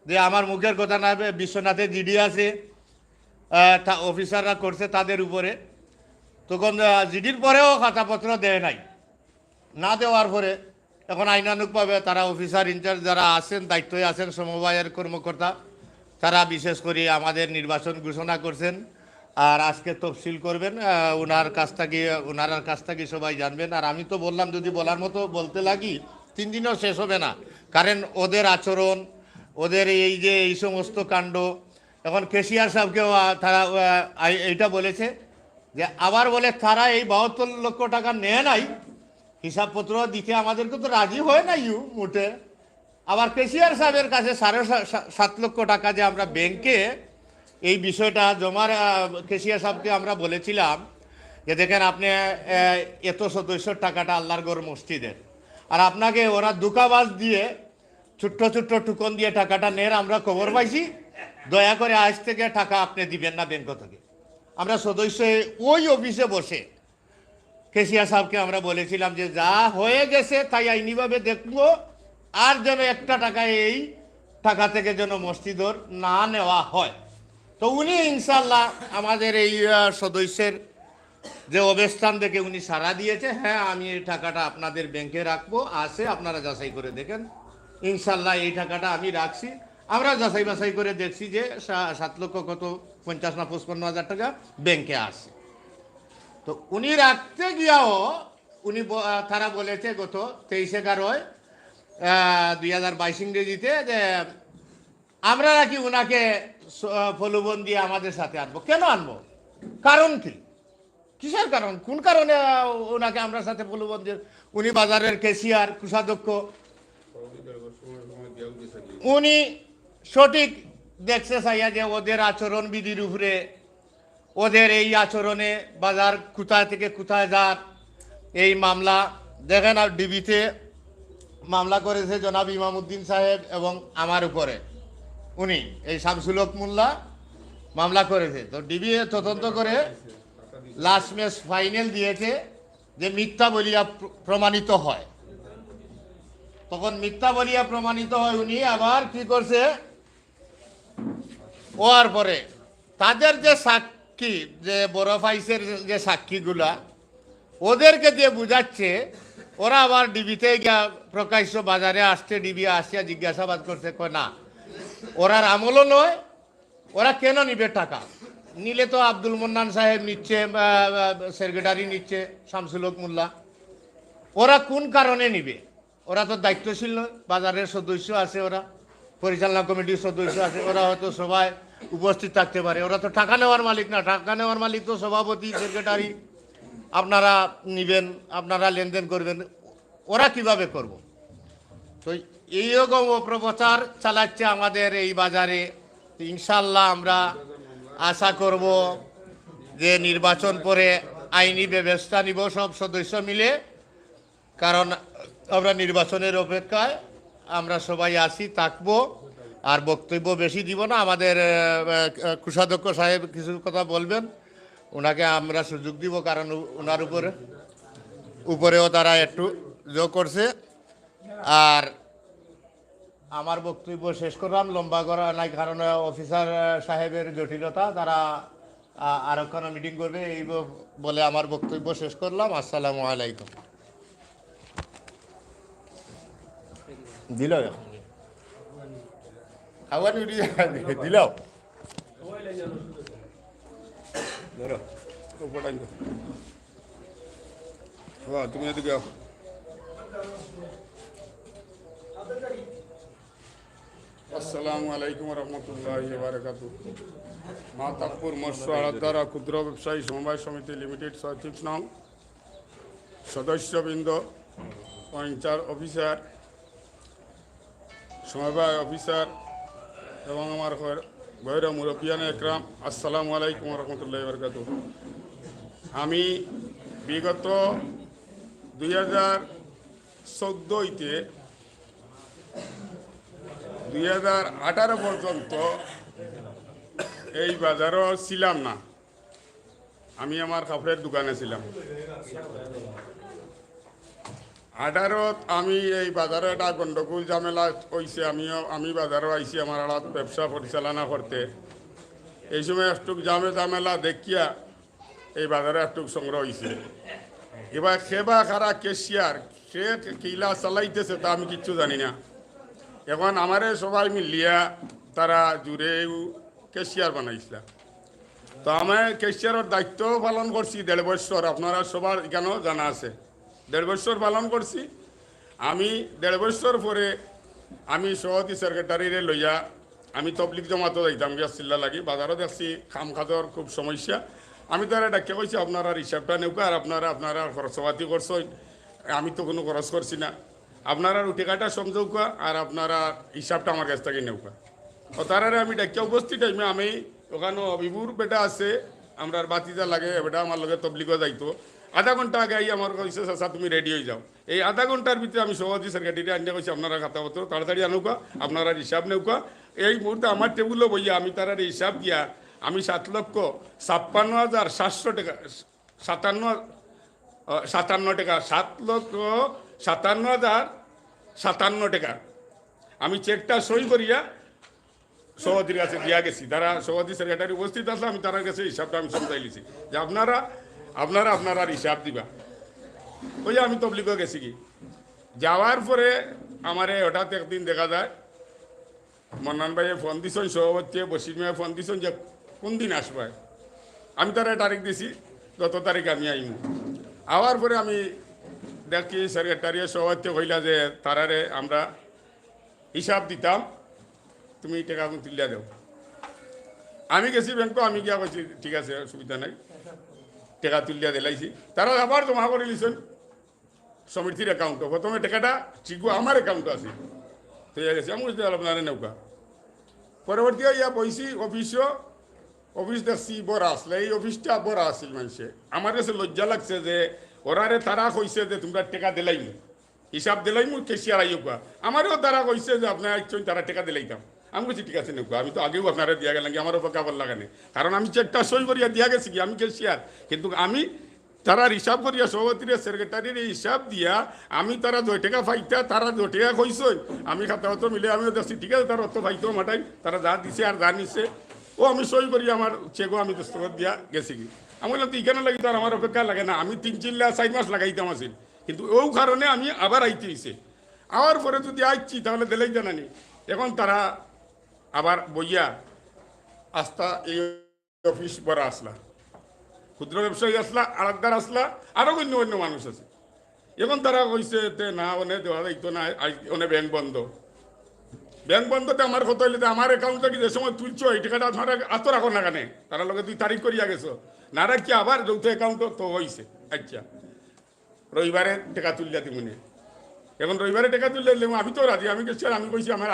S5: যে আমার মুখের কথা না, বিশ্বনাথে জিডি আছে, অফিসাররা করছে তাদের উপরে। তখন জিডির পরেও খাতাপত্র দেয় নাই, না দেওয়ার পরে এখন আইনানুগভাবে তারা অফিসার ইনচার্জ যারা আছেন, দায়িত্বে আছেন, সমবায়ের কর্মকর্তা, তারা বিশেষ করে আমাদের নির্বাচন ঘোষণা করছেন। আর আজকে তফসিল করবেন, ওনার কাছ থেকে সবাই জানবেন। আর আমি তো বললাম, যদি বলার মতো বলতে লাগি 3 দিনও শেষ হবে না, কারণ ওদের আচরণ, ওদের এই যে এই সমস্ত কাণ্ড। এখন কেশিয়ার সাহেবকেও তারা এইটা বলেছে যে আবার বলে তারা এই 72 লক্ষ টাকা নেয় নাই, হিসাবপত্র দিতে আমাদেরকে তো রাজি হয় না মোটে। আবার কেশিয়ার সাহেবের কাছে 7.5 লক্ষ টাকা যে আমরা ব্যাংকে এই বিষয়টা জমার, কেশিয়ার সাহেবকে আমরা বলেছিলাম যে দেখেন আপনি এত সদস্যর টাকাটা আল্লাহর ঘর মসজিদের, আর আপনাকে ওরা দুকাবাজ দিয়ে ছোট্ট ছোট্ট টুকন দিয়ে টাকাটা নেন, আমরা খবর পাইছি, দয়া করে আজ থেকে টাকা আপনি দিবেন না ব্যাংক থেকে। আমরা সদস্য ওই অফিসে বসে কেশিয়া সাহেবকে আমরা বলেছিলাম যে যা হয়ে গেছে তাই আইনিভাবে দেখবো, আর যেন একটা টাকা এই টাকা থেকে যেন মসজিদর না নেওয়া হয়। তো উনি ইনশাল্লাহ আমাদের এই সদস্যের যে অবস্থান দেখে উনি সাড়া দিয়েছে, হ্যাঁ আমি এই টাকাটা আপনাদের ব্যাংকে রাখবো, আছে আপনারা যাচাই করে দেখেন। ইনশাল্লাহ এই টাকাটা আমি রাখছি। আমরা যাচাই বাছাই করে দেখছি যে 7 লক্ষ কত 50 না 55,000 টাকা ব্যাংকে আসে। তো উনি রাখতে গিয়াও তারা বলেছে গত 23/11/2022 ইংরেজিতে যে আমরা নাকি ওনাকে প্রলোভন দিয়ে আমাদের সাথে আনবো। কেন আনবো? কারণ কি? কিসের কারণ? কোন কারণে ওনাকে আমরা সাথে প্রলোভন দিয়ে? উনি বাজারের ক্যাশিয়ার, কোষাধ্যক্ষ, উনি সঠিক দেখছে চাইয়া যে ওদের আচরণ বিধির উপরে, ওদের এই আচরণে বাজার কোথায় থেকে কোথায় যার এই মামলা দেখেন। আর ডিবিতে মামলা করেছে জনাব ইমামউদ্দিন সাহেব এবং আমার উপরে, উনি এই শামসুল হক মোল্লা মামলা করেছে। তো ডিবি তদন্ত করে লাস্ট ম্যাচ ফাইনাল দিয়েছে যে মিথ্যা বলিয়া প্রমাণিত হয়। তখন মিথ্যা বলিয়া প্রমাণিত হয়, উনি আবার কি করছে, ওর পরে তাদের যে সাক্ষী, যে বড়-ফাইসের যে সাক্ষীগুলা, ওদেরকে দিয়ে বুঝাচ্ছে। ওরা আবার ডিবিতে গিয়া প্রকাশ্য বাজারে আসছে, ডিবি আসিয়া জিজ্ঞাসাবাদ করছে, কয় না ওরার আমলও নয়, ওরা কেন নিবে টাকা? নিলে তো আব্দুল মন্নান সাহেব নিচ্ছে, সেক্রেটারি নিচ্ছে, শামসুল হক মোল্লা, ওরা কোন কারণে নিবে? ওরা তো দায়িত্বশীল নয়, বাজারের সদস্য আছে, ওরা পরিচালনা কমিটির সদস্য আছে, ওরা হয়তো সবাই উপস্থিত থাকতে পারে। ওরা তো টাকা নেওয়ার মালিক না, টাকা নেওয়ার মালিক তো সভাপতি, সেক্রেটারি। আপনারা নিবেন, আপনারা লেনদেন করবেন, ওরা কিভাবে করব? তো এইরকম অপপ্রচার চালাচ্ছে আমাদের এই বাজারে। ইনশাল্লাহ আমরা আশা করব যে নির্বাচন পরে আইনি ব্যবস্থা নিব সব সদস্য মিলে, কারণ আমরা নির্বাচনের অপেক্ষায় আমরা সবাই আসি, থাকবো। আর বক্তব্য বেশি দিব না। আমাদের কোষাধ্যক্ষ সাহেব কিছু কথা বলবেন, ওনাকে আমরা সুযোগ দিব, কারণ ওনার উপরেও তারা একটু যোগ করছে। আর আমার বক্তব্য শেষ করলাম, লম্বা করা নাই, কারণ অফিসার সাহেবের জটিলতা, তারা আরক্ষণ মিটিং করবে, এই বলে আমার বক্তব্য শেষ করলাম। আসসালামু আলাইকুম। দিল খাবার দিল
S7: তুমি এদিকে আসসালামু আলাইকুম রহমতুল্লাহি ওয়া বারাকাতুহু। মাহতাবপুর মৎস্য আড়তদার ও ক্ষুদ্র ব্যবসায়ী সমবায় সমিতি লিমিটেড 36 নং সদস্যবৃন্দ, পঞ্চায়েত অফিসার, সমবায় অফিসার এবং আমার গয়রা মুরব্বিয়ান একরাম, আসসালামু আলাইকুম রহমতুল্লাহি ওয়া বারাকাতুহু। আমি বিগত 2014-তে 2018 পর্যন্ত এই বাজারও ছিলাম না, আমি আমার কাপড়ের দোকানে ছিলাম। 18 আমি এই বাজারে একটা গন্ডগোল ঝামেলা হয়েছে, আমি বাজারও আইছি আমার আড়াত ব্যবসা পরিচালনা করতে। এই সময় একটু ঝামেলা দেখিয়া এই বাজারে একটু সংগ্রহ হয়েছে। এবার সেবা খারা কেশিয়ার, সে কিলা চালাইতেছে তা আমি কিচ্ছু জানি না। এখন আমারে সবাই মিলিয়া তারা জুড়ে কেশিয়ার বানাইছিল। তো আমি কেশিয়ারের দায়িত্ব পালন করছি 1.5 বছর, আপনারা সবার এখানেও জানা আছে। 1.5 বছর পালন করছি। আমি 1.5 বছর পরে আমি সভাপতি সেক্রেটারিরে লইয়া আমি তবলিগ জমাতো যাইতাম গিয়াছিল্লা লাগি। বাজারও দেখছি খাম খাদর খুব সমস্যা। আমি তারা ডাকিয়া কইছি আপনারা হিসাবটা নেউকা, আর আপনারা খরচপাতি করছেন, আমি তো কোনো খরচ করছি না, আপনারা টাকাটা সমঝৌকা আর আপনারা হিসাবটা আমার কাছ থেকে নেউকা। ও তারারে আমি ডাকিয়া উপস্থিত হইমে। আমি ওখানে বিভুর বেটা আছে, আমরা বাতিজা লাগে, বেটা আমার লগে তবলিগও যাইতো। আধা ঘন্টা আগে আই আমার কইছে চাচা তুমি রেডি হয়ে যাও। এই আধা ঘন্টার ভিতরে আমি সভাপতি সেক্রেটারি আনিয়া কইছি আপনারা খাতাপত্র তাড়াতাড়ি আনুকা, আপনারা হিসাব নেউকা। এই মুহূর্তে আমার টেবিলও বইয়া আমি তারা হিসাব দিয়া আমি 7,56,700 টাকা 57 টাকা 7,57,057 টাকা আমি চেকটা সই করিয়া সভাপতির কাছে দিয়া গেছি। তারা সভাপতি সেক্রেটারি উপস্থিত আসলে আমি তার কাছে হিসাবটা আমি সমঝাই লিছি যে আপনারা হিসাব দিবা। ওই আমি তবলিগও গেছি। কি যাওয়ার পরে আমারে হঠাৎ একদিন দেখা যায় মন্নান ভাইয়ে ফোন দিছেন, সভাপতি বসির মেয়ে ফোন দিছেন যে কোন দিন আসবে। আমি তারা তারিখ দিছি, যত তারিখ আমি আইম। আওয়ার পরে আমি দেখি সেক্রেটারিয়ের সভাপতি কইলা যে তারারে আমরা হিসাব দিতাম, তুমি টাকা তুলিয়া দেও। আমি গেছি ব্যাংকে, আমি গিয়া কইছি ঠিক আছে অসুবিধা নাই, টাকা তুলিয়া দিলাইছি। তারা আবার জমা করে নিছেন সমিতির অ্যাকাউন্টে। প্রথমে টাকাটা ঠিক আমার অ্যাকাউন্টে আছে, তো গেছে আমি বুঝতে পারলাম না নৌকা। পরবর্তী ইয়া বইছি অফিস দেখছি বড় আসলে, এই অফিসটা বড় আসছিল মানুষে। আমার কাছে লজ্জা লাগছে যে ওরারে তারা কইছে যে তোমরা টাকা দিলাইমু, হিসাব দিলাইমু, কেশিয়ার আইয়া। আমারও তারা কইছে যে আপনার একজন তারা টাকা দিলাইতাম। আমি বলছি ঠিক আছে নৌকা, আমি তো আগেও আপনারা দিয়া গেলাম কি আমার উপর কাপড় লাগানে, কারণ আমি চেকটা সই করিয়া দিয়া গেছি কি আমি কেশিয়ার। কিন্তু আমি তারা হিসাব করিয়া সভাপতির সেক্রেটারির হিসাব দিয়া আমি তারা 2 টাকা পাইতা, তারা 2 টাকা কইসই, আমি খাতা হতো মিলে আমিও দেখছি ঠিক আছে তার অত পাইতেও মাঠাই, তারা যা দিছে আর যা নিছে ও আমি সই করি আমার চেকও আমি দস্তখত দিয়া গেছি কি। আমি বললাম তো এখানে লাগি তো আর আমার অপেক্ষা লাগে না, আমি 3-4 মাস লাগাইতাম আছিল, কিন্তু ও কারণে আমি আবার আইতে হয়েছে। আওয়ার পরে যদি আইছি তাহলে দিলেই জানানি। এখন তারা আবার বইয়া আস্থা এই অফিস বড় আসলা, ক্ষুদ্র ব্যবসায়ী আসলা, আড়তদার আসলা, আরো অন্য অন্য মানুষ আছে। এখন তারা কইছে না ওনে দেওয়া যাইতো না, ওনে ব্যাংক বন্ধ। ব্যাংক বন্ধতে আমার কথা হইলে আমার অ্যাকাউন্টে কি যে সময় তুলছো এই টাকাটা আপনারা আত রাখো না কেন, তারা লোকে 2 তারিখ করিয়া গেছো না রাখি আবার যৌথ অ্যাকাউন্ট তো হয়েছে। আচ্ছা রবিবারে টাকা তুলিয়া দিমুনে, এখন রবিবারে টাকা তুললে আমি তো রাজি, আমি গেছি আমি কইছি আমার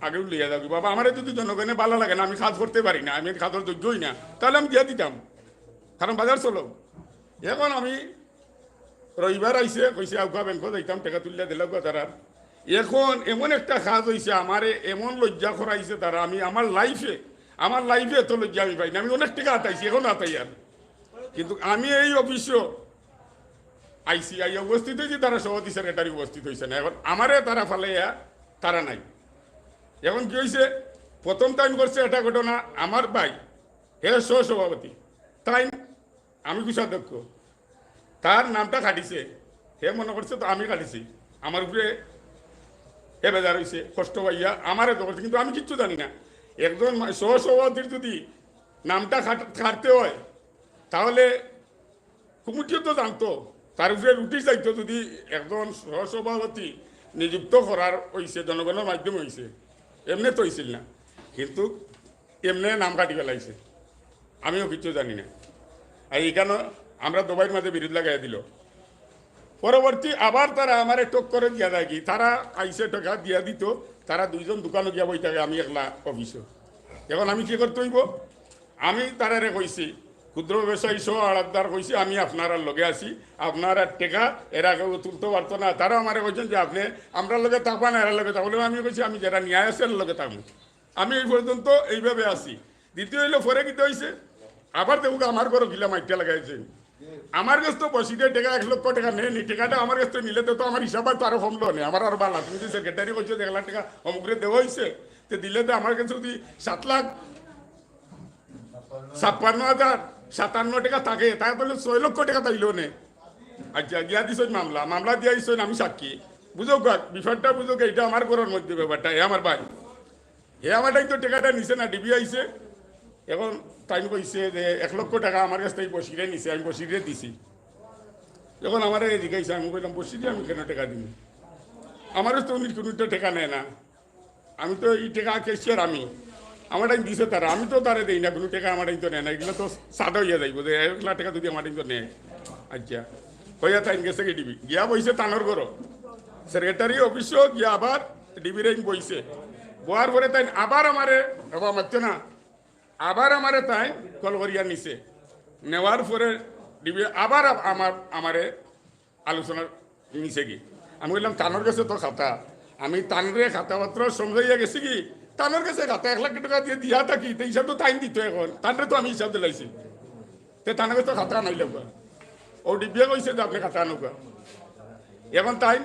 S7: আগেও লইয়া যাবি বাবা, আমার যদি জনগণে ভালো লাগে না, আমি কাজ করতে পারি না, আমি কাজের যোগ্যই না, তাহলে আমি দিয়ে দিতাম, কারণ বাজার চলো। এখন আমি রবিবার আইসে কইছে আউকা ব্যাংকত যাইতাম, টাকা তুলিয়া দিলাম তারা। এখন এমন একটা কাজ হয়েছে আমারে এমন লজ্জা করাইছে তারা, আমি আমার লাইফে এত লজ্জা আমি পাই না। আমি অনেক টাকা আটাইছি, এখন আটাই আর, কিন্তু আমি এই অফিসও আইসি আইয়া উপস্থিত হয়েছি, তারা সভাপতি সেক্রেটারি উপস্থিত হয়েছে না। এখন আমারে তারা ফালাইয়া তারা নাই। এখন কি হয়েছে, প্রথম টাইম করছে এটা ঘটনা, আমার ভাই হে সভাপতি তাই আমি কোষাধ্যক্ষ, তার নামটা কাটিছে, হে মনে করছে তো আমি কাটিছি, আমার উপরে হে বেজার হয়েছে, কষ্ট পাইয়া আমারে তো করছে, কিন্তু আমি কিচ্ছু জানি না। একজন সহসভাপতির যদি নামটা কাটতে হয় তাহলে কমিটিও তো জানতো, তার উপরে নোটিশ যাইতো। যদি একজন সহসভাপতি নিযুক্ত করার হয়েছে জনগণের মাধ্যমে হয়েছে, এমনি তো হয়েছিল না, কিন্তু এমনি নাম কাটি ফেলাইছে, আমিও কিছু জানি না। আর এইখানে আমরা দুবাইয়ের মাঝে বিরোধ লাগাই দিল। পরবর্তী আবার তারা আমার টক করে দিয়া যায় কি, তারা আইসে টাকা দিয়া দিত, তারা 2 জন দোকানে গিয়া বই থাকে, আমি একলা অফিসে। এখন আমি কি করতে হইব, আমি তারারে কইছি ক্ষুদ্র ব্যবসায়ী সহ আড়তদার কইছি আমি আপনার লগে আছি, আপনার টেকা এরা কেউ তুলতে পারতো না। তারা আমার কইছেন যে আপনি আমরা লগে থাকবা না, এরা লগে থাকবো। আমি কইছি আমি যারা ন্যায় আছে লগে থাকবো, আমি এই পর্যন্ত এইভাবে আছি। দ্বিতীয় হইলো পরে কিতে হয়েছে, আবার দেখুক আমার ঘরে গিলা মাইটা লাগাইছে, আমার কাছ তো বসি দিয়ে টাকা 1 লক্ষ টাকা নেয়নি, টাকাটা আমার কাছ থেকে নিলে তো আমার হিসাব তো আরো কমলো নেই, আমার আরো ভালো। তুমি যে সেক্রেটারি কইছো 1 লাখ টাকা অমুকরে দেওয়া হয়েছে, তো দিলে তো আমার কাছে যদি 7,56,057 টাকা থাকে, তাহলে 6 লক্ষ টাকা তাইলেও নে। আচ্ছা গিয়া দিছ মামলা দিয়া দিছ, আমি সাক্ষী, বুঝো বিষয়টা বুঝো, এটা আমার ঘরের মধ্যে ব্যাপারটা। হে আমার ভাই, হে আমার তো টাকাটা নিছে না, ডিবি আইছে। এখন টাইম কইছে যে 1 লক্ষ টাকা আমার কাছ থেকে বসিরে নিছে, আমি বসিরে দিছি। যখন আমার জিজ্ঞাসা আমি কইলাম বসিরে আমি কেন টাকা দিই, আমার তো উনি কোনো টাকা নেয় না, আমি তো এই টাকা কেসিয়ার, আমি আমার টাইম দিছে তারা, আমি তো তারা দিই না কোনো টাকা, আমার টাইম তো নেয় না। এগুলো তো সাদা হইয়া যাইব যে 1 লাখ টাকা যদি আমার টাইম তো নেয়। আচ্ছা হইয়া টাইম গেছে কি ডিবি গিয়া বইছে তানোর ঘর সেক্রেটারি অফিসও গিয়া আবার ডিবি রেঞ্জ বইছে, বোয়ার পরে তাই আবার আমারে বাবা মারছে না, আবার আমারে তাই কল করিয়া নিছে, নেওয়ার পরে ডিবি আবার আমারে আলোচনা নিছে কি। আমি বললাম তানোর কাছে তো খাতা, আমি তানরে খাতাপত্র সমঝাইয়া গেছি কি, তানোর কাছে খাতা 1 লাখ টাকা দিয়ে দিয়া থাকি, তো হিসাব তো টাইম দিত। এখন তানরে তো আমি হিসাব দিলাইছি, তো তানোর কাছে তো খাতা আনাইল, ও ডিবিয়া কইছে যে আপনি খাতা আনুকা। এখন তাই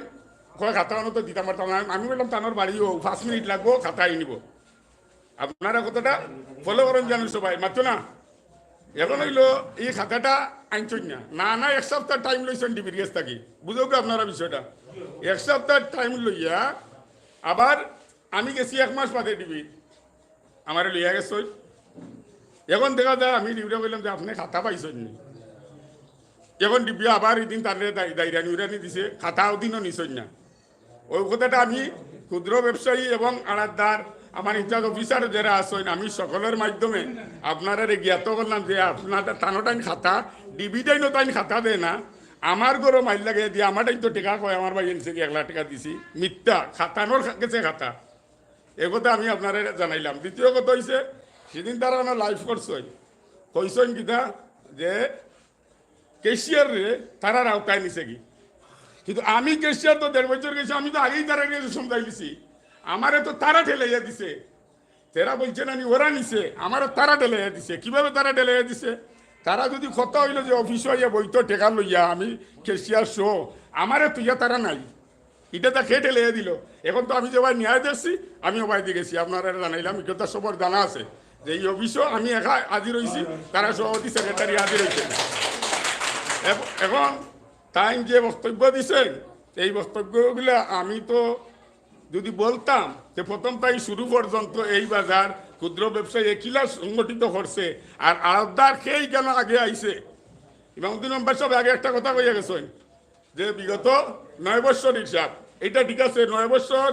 S7: কয় খাতা আনো তো দিতাম পারতাম না। আমি বললাম তানোর বাড়িও 5 মিনিট লাগবো, খাতা আই নিব। আপনারা কথাটা ফলো করেন জানেন সবাই, মাত্র না। এখন হইলো এই খাতাটা আনছেন না, 1 সপ্তাহ টাইম লইছেন ডিবির কাছ থাকি, বুঝো কি আপনারা বিষয়টা। 1 সপ্তাহ টাইম লইয়া আবার আমি গেছি 1 মাস বাদে ডিবি আমার লইয়া গেছ। এখন দেখা যায় আমি ডিবিটা বললাম যে আপনি খাতা পাইছেন নি? এখন ডিবি আবার এদিন তাদের দায়রানি উড়ানি দিছে, খাতাও দিনও নিছেন না। ওই কথাটা আমি ক্ষুদ্র ব্যবসায়ী এবং আড়তদার আমার ইনচার্জ অফিসার যারা আছেন আমি সকলের মাধ্যমে আপনারা জ্ঞাত করলাম যে আপনার টানোটাইন খাতা ডিবিটাইনও তাইন খাতা দেয় না, আমার গরো মাইল লাগে দিয়ে আমারটাই তো টেকা কয় আমার ভাই এনেছে 1 লাখ টাকা দিছি, মিথ্যা খাতানোর গেছে খাতা। এ কথা আমি আপনারা জানাইলাম। দ্বিতীয় কথা হয়েছে সেদিন তারা আমার লাইভ করছে কইসেন কিনা যে কেশিয়ার রে তারা আওতায় নিছে কি, কিন্তু আমি কেশিয়ার তো 1.5 বছর গেছি, আমি তো আগেই তারা সমঝাই দিছি, আমারে তো তারা ঠেলাইয়া দিছে। তেরা বলছে না ওরা নিছে, আমারও তারা ঠেলাইয়া দিছে। কিভাবে তারা ঠেলাইয়া দিছে? তারা যদি কথা হইল যে অফিস হইয়া বইতো টেকা লইয়া আমি কেশিয়ার শো, আমারে তুইয়া তারা নাই, এটা তা খেয়ে ঠেলাইয়া দিল। এখন তো আমি যে ভাই ন্যায় দেখছি আমি ওবাই দিয়ে গেছি, আপনারা জানাইলাম এটা সবার জানা আছে যে এই অফিসও আমি একা হাজির হয়েছি, তারা সভাপতি সেক্রেটারি হাজির হয়েছে। এখন তাই যে বক্তব্য দিছেন এই বক্তব্যগুলো আমি তো যদি বলতাম যে প্রথম তাই শুরু পর্যন্ত এই বাজার ক্ষুদ্র ব্যবসায়ী একিলা সংগঠিত করছে আর আড়তদার খেয়েই কেন আগে আইছে। ইমামউদ্দিন মেম্বার সাহেব আগে একটা কথা কইয়া গেছেন যে বিগত 9 বছর হিসাব, এটা ঠিক আছে 9 বছর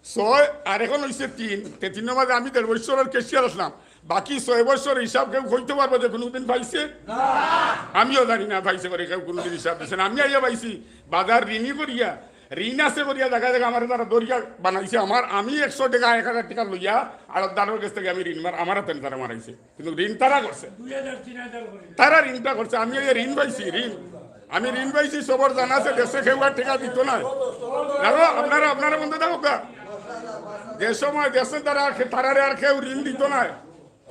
S7: 6 আর এখন হয়েছে 3 মাঝে আমি 1.5 বছরের কেশিয়ার আসলাম, বাকি 6 বছর হিসাব কেউ কইতে পারবো যে কোনোদিন পাইছে? আমিও জানি না পাইছে করে কেউ কোনোদিন হিসাব দিচ্ছেন। আমি আইয়া পাইছি বাজার ঋণই করিয়া, ঋণ আছে করিয়া দেখা দেখা আমার তারা দরিয়া বানাইছে, আমি 100 টাকা 1000 টাকা লইয়া আর দাঁড়োর কাছ থেকে আমি ঋণ আমার হাতে তারা মারাইছে, কিন্তু ঋণ তারা করছে, তারা ঋণটা করছে। আমি ঋণ পাইছি, আমি ঋণ পাইছি সবর জানা আছে, দেশে কেউ আর টাকা দিত না। দেখো আপনারা বন্ধু দেখো যে সময় দেশে তারা আর কেউ ঋণ দিত না,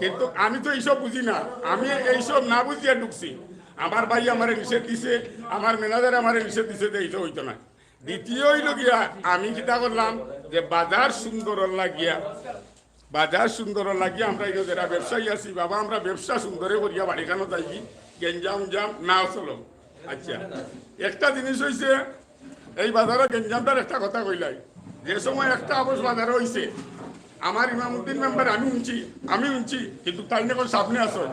S7: কিন্তু আমি তো এইসব বুঝি না, আমি এইসব না বুঝিয়া ঢুকছি। আমার ভাই আমার নিষেধ দিছে, আমার ম্যানেজার আমার নিষেধ দিছে যে এইসব হইতো না। দ্বিতীয় হইল গিয়া আমি চিন্তা করলাম যে বাজার সুন্দর লাগিয়া আমরা এই যারা ব্যবসায়ী আছি বাবা আমরা ব্যবসা সুন্দরে করিয়া বাড়িখানো যাই গেঞ্জাম না চলো। আচ্ছা একটা জিনিস হয়েছে এই বাজারে গেঞ্জামটার একটা কথা কইলাই, যে সময় একটা আবস বাজারে হয়েছে আমার ইমামউদ্দিন মেম্বার আমি উনছি কিন্তু তাই না সামনে আসো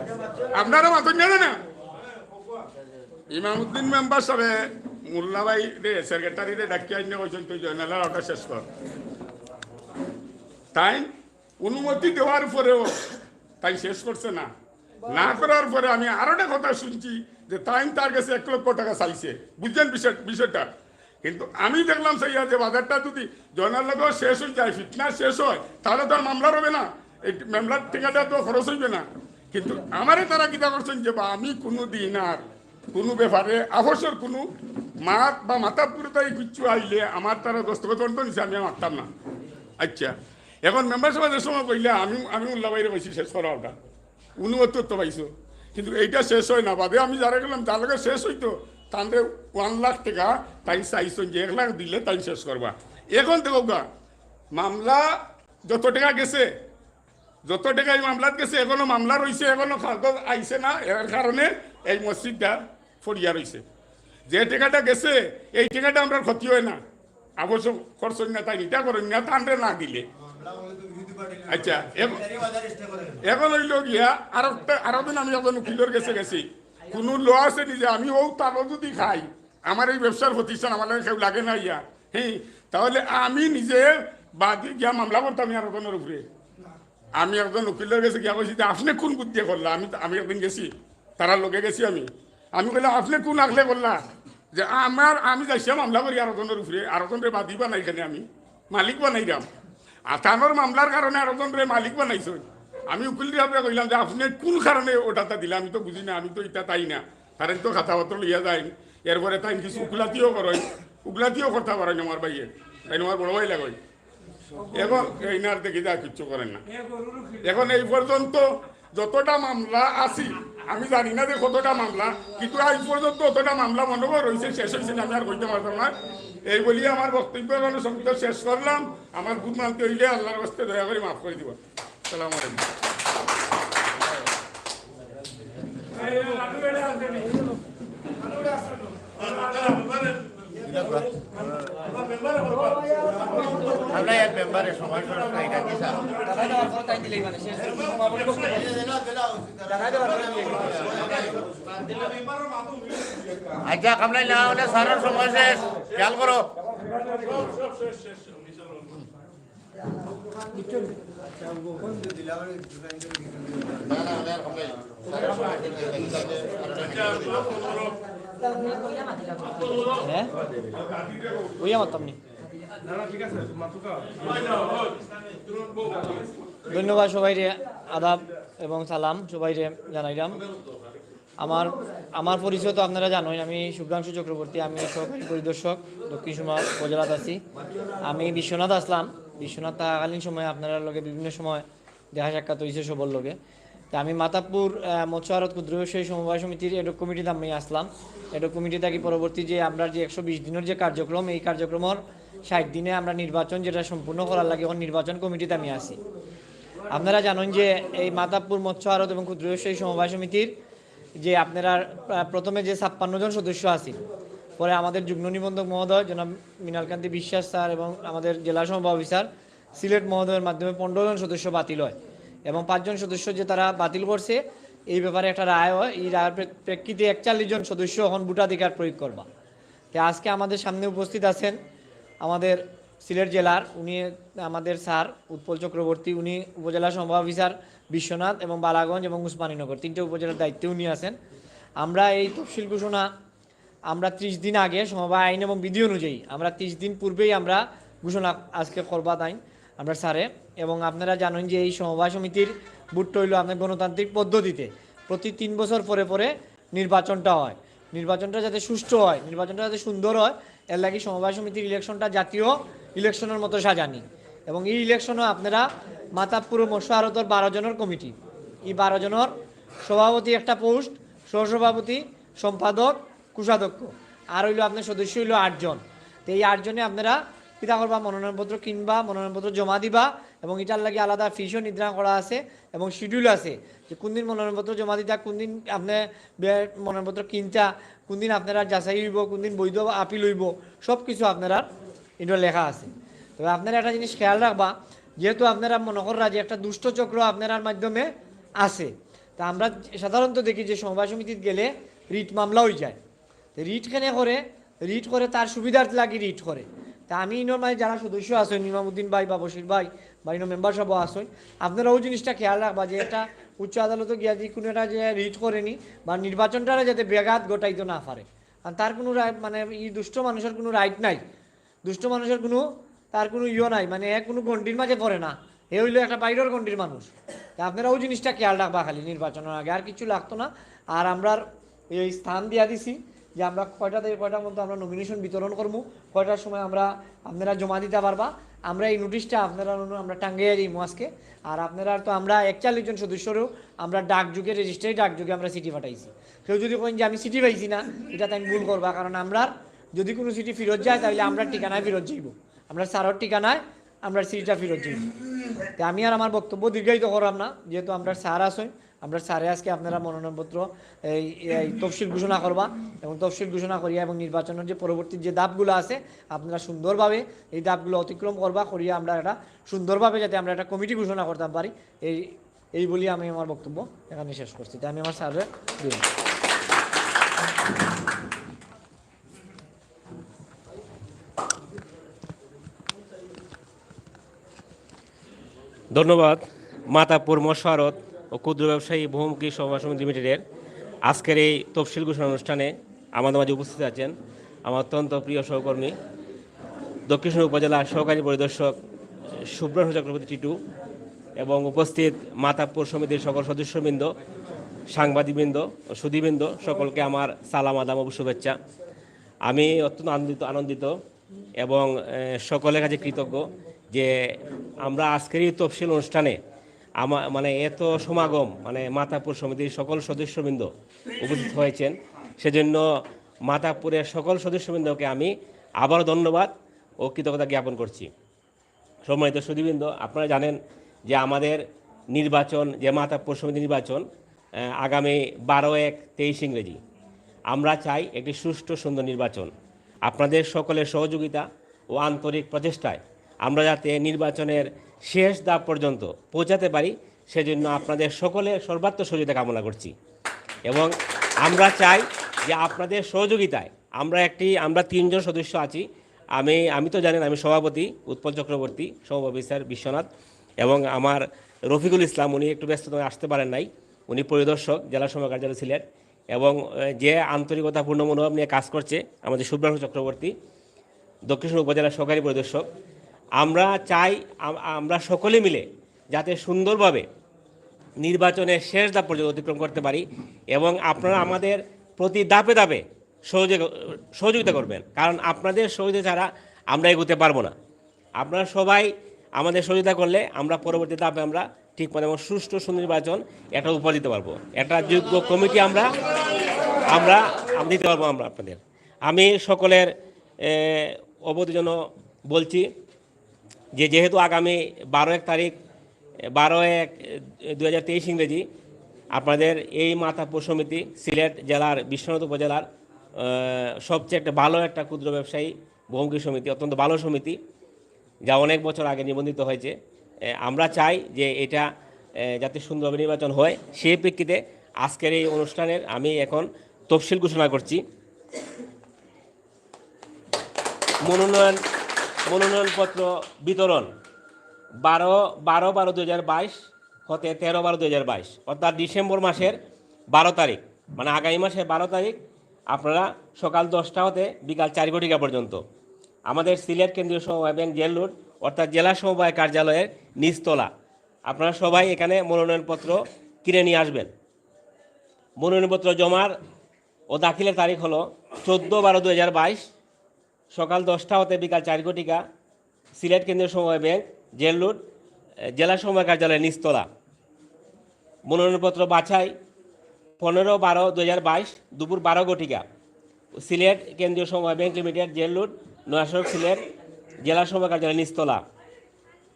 S7: আপনারা মাতন জানে না। ইমামউদ্দিন মেম্বার সবে মোল্লাভাই রে সেক্রেটারি রে ডাকিয়ে আইনে কইছেন তুই জয়নালার অর্ডার শেষ কর। তাই অনুমতি দেওয়ার পরেও তাই শেষ করছে না করার পরে আমি আরো একটা কথা শুনছি যে তাই তার কাছে 1 লক্ষ টাকা চাইছে, বুঝছেন বিষয়টা। কিন্তু আমি দেখলাম সেই যে বাজারটা যদি জয়নাল লগেও শেষ হয়ে যায়, ফিটনেস শেষ হয়, তাহলে তো আর মামলা হবে না, এই মামলার টিকাটা তো খরচ হইবে না। কিন্তু আমারে তারা কিতা করছেন যে আমি কোনো দিন আর কোনো ব্যাপারে আবশ্যক কোনো মাত বা মাতাপুর তাই কিচ্ছু আইলে আমার তারা দস্তখত নিছে আমি মারতাম না। আচ্ছা এখন মেম্বার সভার সময় কইলে আমি উল্লা বাইরে পাইছি শেষ করা ওটা 69 তো পাইছো, কিন্তু এইটা শেষ হয় না। বাদে আমি যারা গেলাম তার লগে শেষ হইতো তাহলে 1 লাখ টাকা তাই চাইছেন যে 1 লাখ দিলে তাই শেষ করবা। এখন দেখো মামলা যত টাকা গেছে যত টাকা এই মামলাত গেছে এখনো মামলা রয়েছে, এখনো কাগজ আইছে না, এর কারণে এই মসজিদটা ফরিয়া রয়েছে। যে টাকাটা গেছে এই টাকাটা আমরা ক্ষতি হয় না, আবশ্যক খরচ না তাই নিটা করেন না তানরে না দিলে। আচ্ছা এখন হইল গিয়া আরো দিন আমি এখন উকিলের গেছি কোনো ল আছে নিজে আমি ও তারও যদি খাই আমার এই ব্যবসার প্রতিষ্ঠান আমার কেউ লাগে না ইয়া হ্যাঁ, তাহলে আমি নিজে বাদে গিয়া মামলা করতাম আর ওখানের উপরে। আমি একজন উকিলের গেছে গিয়া কইছি যে আপনি কোন বুদ্ধি করলা, আমি একদিন গেছি তারার লগে গেছি আমি কইলাম আপনি কোন আগলে করলা যে আমি যাইছি মামলা করি আর ওখানের উপরে, আর ওখানে বাদি বানাই এখানে আমি মালিক বানাইলাম, আথানোর মামলার কারণে আর ওখানে মালিক বানাইছ। আমি উকিল দিয়ে কইলাম যে আপনি কোন কারণে ওটাটা দিলাম, আমি তো বুঝি না, আমি তো এটা তাই না, কারণ তো খাতাপত্র লইয়া যায় এরপরে তাই কিছু উকলাতিও করতে পারেন আমার ভাইয়ে, তাই আমার বড় ভাই লাগাই। এখন এই না দেখি যা কিচ্ছু করেন না। এখন এই পর্যন্ত যতটা মামলা আছি আমি জানি না যে কতটা মামলা, কিন্তু আজ পর্যন্ত অতটা মামলা মনে রয়েছে শেষ হয়েছে আমি আর কইতে পারতাম না। এই বলি আমার বক্তব্য সংক্ষিপ্ত শেষ করলাম। আমার ভুল মানতে হইলে আল্লাহর হস্তে দয়া করে মাফ করে দিব। সালাম আলাইকুম।
S5: মেম্বারের সময় এটা কি স্যার আচ্ছা কামলাই না হলে স্যারের সময় শেষ খেয়াল করো
S8: ধন্যবাদ সবাইরে আদাব এবং সালাম সবাইরে জানাইলাম। আমার পরিচয় তো আপনারা জানেন, আমি শুভ্রাংশু চক্রবর্তী, আমি সহকারী পরিদর্শক দক্ষিণ সুরমা উপজেলাত আছি। আমি বিশ্বনাথ আসলাম, বিশ্বনাথ থাকাকালীন সময় আপনারা লগে বিভিন্ন সময় দেখা সাক্ষাৎ হয়েছে সবর লগে। তা আমি মাতাবপুর মৎস্য আড়ত ক্ষুদ্র ব্যবসায়ী সমবায় সমিতির এডক কমিটিতে আমি আসলাম। এডক কমিটি থাকি পরবর্তী যে আমরা যে 120 দিনের যে কার্যক্রম, এই কার্যক্রমের 60 দিনে আমরা নির্বাচন যেটা সম্পূর্ণ করার লাগে এখন নির্বাচন কমিটিতে আমি আছি। আপনারা জানেন যে এই মাতাবপুর মৎস্য আড়ত এবং ক্ষুদ্র ব্যবসায়ী সমবায় সমিতির যে আপনারা প্রথমে যে 56 জন সদস্য আছি, পরে আমাদের যুগ্ম নিবন্ধক মহোদয় জনাব মৃণালকান্তি বিশ্বাস স্যার এবং আমাদের জেলা সমবায় অফিসার সিলেট মহোদয়ের মাধ্যমে 15 জন সদস্য বাতিল হয় এবং 5 জন সদস্য যে তারা বাতিল করছে এই ব্যাপারে একটা রায় হয়। এই রায়ের প্রেক্ষিতে 41 জন সদস্য এখন ভোটাধিকার প্রয়োগ করবা। তো আজকে আমাদের সামনে উপস্থিত আছেন আমাদের সিলেট জেলার উনি আমাদের স্যার উৎপল চক্রবর্তী, উনি উপজেলা সমবায় অফিসার বিশ্বনাথ এবং বালাগঞ্জ এবং উসমানীনগর 3টে উপজেলার দায়িত্বে উনি আছেন। আমরা এই তফসিল ঘোষণা আমরা 30 দিন আগে সমবায় আইন এবং বিধি অনুযায়ী আমরা 30 দিন পূর্বেই আমরা ঘোষণা আজকে করবা তাই আমরা স্যারে। এবং আপনারা জানেন যে এই সমবায় সমিতির ভোটটা হইল আপনার গণতান্ত্রিক পদ্ধতিতে প্রতি 3 বছর পরে পরে নির্বাচনটা হয়। নির্বাচনটা যাতে সুষ্ঠু হয়, নির্বাচনটা যাতে সুন্দর হয়, এর লাগে সমবায় সমিতির ইলেকশনটা জাতীয় ইলেকশনের মতো সাজানি। এবং এই ইলেকশনও আপনারা মাতাবপুর মৎস্য আড়তের 12 জনের কমিটি, এই 12 জনের সভাপতি একটা পোস্ট, সহসভাপতি, সম্পাদক, কোষাধ্যক্ষ, আর হইল আপনার সদস্য হইল 8 জন। তো এই 8 জনে আপনারা কিতা করবা, মনোনয়নপত্র কিনবা, মনোনয়নপত্র জমা দিবা এবং এটার লাগে আলাদা ফিসও নির্ধারণ করা আছে এবং শিডিউল আছে যে কোন দিন মনোনয়নপত্র জমা দিতা, কোন দিন আপনি মনোনয়নপত্র কিনতা, কোন দিন আপনারা যাচাই হইব, কোন দিন বৈধ আপিল হইব, সব কিছু আপনারা এটা লেখা আছে। তবে আপনারা একটা জিনিস খেয়াল রাখবা, যেহেতু আপনারা মনে করা যে একটা দুষ্ট চক্র আপনার মাধ্যমে আছে, তা আমরা সাধারণত দেখি যে সমবায় সমিতিতে গেলে রিট মামলা হয়ে যায়। তো রিট করে তার সুবিধার লাগে রিট করে। তা আমি নর্মালি যারা সদস্য আছেন ইমামুদ্দিন ভাই বা বশির ভাই বা মেম্বার সব আসেন, আপনারা ওই জিনিসটা খেয়াল রাখবা যে এটা উচ্চ আদালতে গিয়া যে কোনো একটা যে রিট করেনি বা নির্বাচনটা যাতে ব্যাঘাত ঘটাইতে না পারে। আর তার কোনো মানে এই দুষ্ট মানুষের কোনো রাইট নাই, দুষ্ট মানুষের কোনো তার কোনো নাই, মানে এ কোনো গণ্ডির মাঝে পড়ে না, এ হইলো একটা বাইরের গণ্ডির মানুষ। তা আপনারা ওই জিনিসটা খেয়াল রাখবা খালি নির্বাচনের আগে, আর কিছু লাগতো না। আর আমরা এই স্থান দিয়া দিছি যে আমরা কয়টা থেকে কয়টার মধ্যে আমরা নমিনেশন বিতরণ করবো, কয়টার সময় আপনারা জমা দিতে পারবা। আমরা এই নোটিশটা আপনারা আমরা টাঙ্গিয়ে দিই আজকে। আর আপনারা তো আমরা 41 জন সদস্যরও আমরা ডাকযুগে রেজিস্ট্রারি ডাকযুগে আমরা চিঠি পাঠাইছি। কেউ যদি কইন যে আমি চিঠি পাইছি না, এটা তাই ভুল করবা, কারণ আমরা যদি কোনো চিঠি ফেরত যায় তাহলে আমরা ঠিকানায় ফেরত যাইব, আমরা স্যারের ঠিকানায় আমরা চিঠিটা ফেরত যাইব। তো আমি আর আমার বক্তব্য দীর্ঘায়িত করলাম না, যেহেতু আমরা স্যার আসেন, আমরা স্যারে আজকে আপনারা মনোনয়নপত্র এই তফসিল ঘোষণা করবা এবং তফসিল ঘোষণা করিয়া এবং নির্বাচনের যে পরবর্তী যে ধাপগুলো আছে আপনারা সুন্দরভাবে এই ধাপগুলো অতিক্রম করবা করিয়া আমরা একটা সুন্দরভাবে যাতে আমরা একটা কমিটি ঘোষণা করতে পারি, এই বলি আমি আমার বক্তব্য এখানে শেষ করছি। তাই আমি আমার স্যারে দিলাম।
S3: ধন্যবাদ মাতাবপুর মৎস্য আড়ত ও ক্ষুদ্র ব্যবসায়ী বহুমুখী সমবায় সমিতি লিমিটেডের আজকের এই তফসিল ঘোষণা অনুষ্ঠানে আমাদের মাঝে উপস্থিত আছেন আমার অত্যন্ত প্রিয় সহকর্মী দক্ষিণ সুরমা উপজেলার সহকারী পরিদর্শক শুভ্রাংশু চক্রবর্তী টিটু এবং উপস্থিত মাতাবপুর সমিতির সকল সদস্যবৃন্দ, সাংবাদিকবৃন্দ, সুধীবৃন্দ, সকলকে আমার সালাম আদাব ও শুভেচ্ছা। আমি অত্যন্ত আনন্দিত এবং সকলের কাছে কৃতজ্ঞ যে আমরা আজকের এই তফসিল অনুষ্ঠানে মানে এত সমাগম, মানে মাতাবপুর সমিতির সকল সদস্যবৃন্দ উপস্থিত হয়েছেন, সেজন্য মাতাবপুরের সকল সদস্যবৃন্দকে আমি আবারও ধন্যবাদ ও কৃতজ্ঞতা জ্ঞাপন করছি। সম্মানিত সুধীবৃন্দ, আপনারা জানেন যে আমাদের নির্বাচন, যে মাতাবপুর সমিতি নির্বাচন আগামী 12/1/23 ইংরেজি। আমরা চাই একটি সুষ্ঠু সুন্দর নির্বাচন। আপনাদের সকলের সহযোগিতা ও আন্তরিক প্রচেষ্টায় আমরা যাতে নির্বাচনের শেষ ধাপ পর্যন্ত পৌঁছাতে পারি সেজন্য আপনাদের সকলের সর্বাত্মক সহযোগিতা কামনা করছি এবং আমরা চাই যে আপনাদের সহযোগিতায় আমরা 3 জন সদস্য আছি। আমি তো জানেন আমি সভাপতি উৎপল চক্রবর্তী, সভাপতি স্যার বিশ্বনাথ এবং আমার রফিকুল ইসলাম, উনি একটু ব্যস্ততায় আসতে পারেন নাই, উনি পরিদর্শক জেলা সমবায় কার্যালয় সিলেট, এবং যে আন্তরিকতাপূর্ণ মনোভাব নিয়ে কাজ করছে আমাদের শুভ্রাংশু চক্রবর্তী, দক্ষিণ উপজেলার সহকারী পরিদর্শক। আমরা চাই আমরা সকলে মিলে যাতে সুন্দরভাবে নির্বাচনের শেষ ধাপ পর্যন্ত অতিক্রম করতে পারি এবং আপনারা আমাদের প্রতি ধাপে ধাপে সহযোগিতা করবেন, কারণ আপনাদের সহযোগিতা ছাড়া আমরা এগোতে পারবো না। আপনারা সবাই আমাদের সহযোগিতা করলে আমরা পরবর্তী ধাপে আমরা ঠিক মতো এবং সুষ্ঠু সুনির্বাচন একটা উপহার দিতে পারবো, একটা যোগ্য কমিটি আমরা দিতে পারবো আমরা আপনাদের। আমি সকলের অবধির জন্য বলছি যে যেহেতু আগামী 12/1/2023 ইংরেজি আপনাদের এই মাতাপুর সমিতি সিলেট জেলার বিশ্বনাথ উপজেলার সবচেয়ে ভালো একটা ক্ষুদ্র ব্যবসায়ী বহুমুখী সমিতি, অত্যন্ত ভালো সমিতি, যা অনেক বছর আগে নিবন্ধিত হয়েছে। আমরা চাই যে এটা যাতে সুন্দরভাবে নির্বাচন হয়, সেই প্রেক্ষিতে আজকের এই অনুষ্ঠানের আমি এখন তফসিল ঘোষণা করছি। মনোনয়নপত্র বিতরণ 12/12/2022 হতে 13/12/2022, অর্থাৎ ডিসেম্বর মাসের 12 তারিখ, মানে আগামী মাসের 12 তারিখ আপনারা সকাল 10টা হতে বিকাল 4 ঘটিকা পর্যন্ত আমাদের সিলেট কেন্দ্রীয় সমবায় ব্যাংক জেল রোড অর্থাৎ জেলা সমবায় কার্যালয়ের নিচতলা আপনারা সবাই এখানে মনোনয়নপত্র কিনে নিয়ে আসবেন। মনোনয়নপত্র জমার ও দাখিলের তারিখ হলো 14/12/2022 সকাল 10টা হতে বিকাল 4 ঘটিকা, সিলেট কেন্দ্রীয় সমবায় ব্যাংক জেল রোড জেলা সমবায় কার্যালয়ের নিচতলা। মনোনয়নপত্র বাছাই 15/12/2022 দুপুর 12 ঘটিকা, সিলেট কেন্দ্রীয় সমবায় bank limited jail road Nayasarak Sylhet জেলা সমবায় কার্যালয়ের নিচতলা।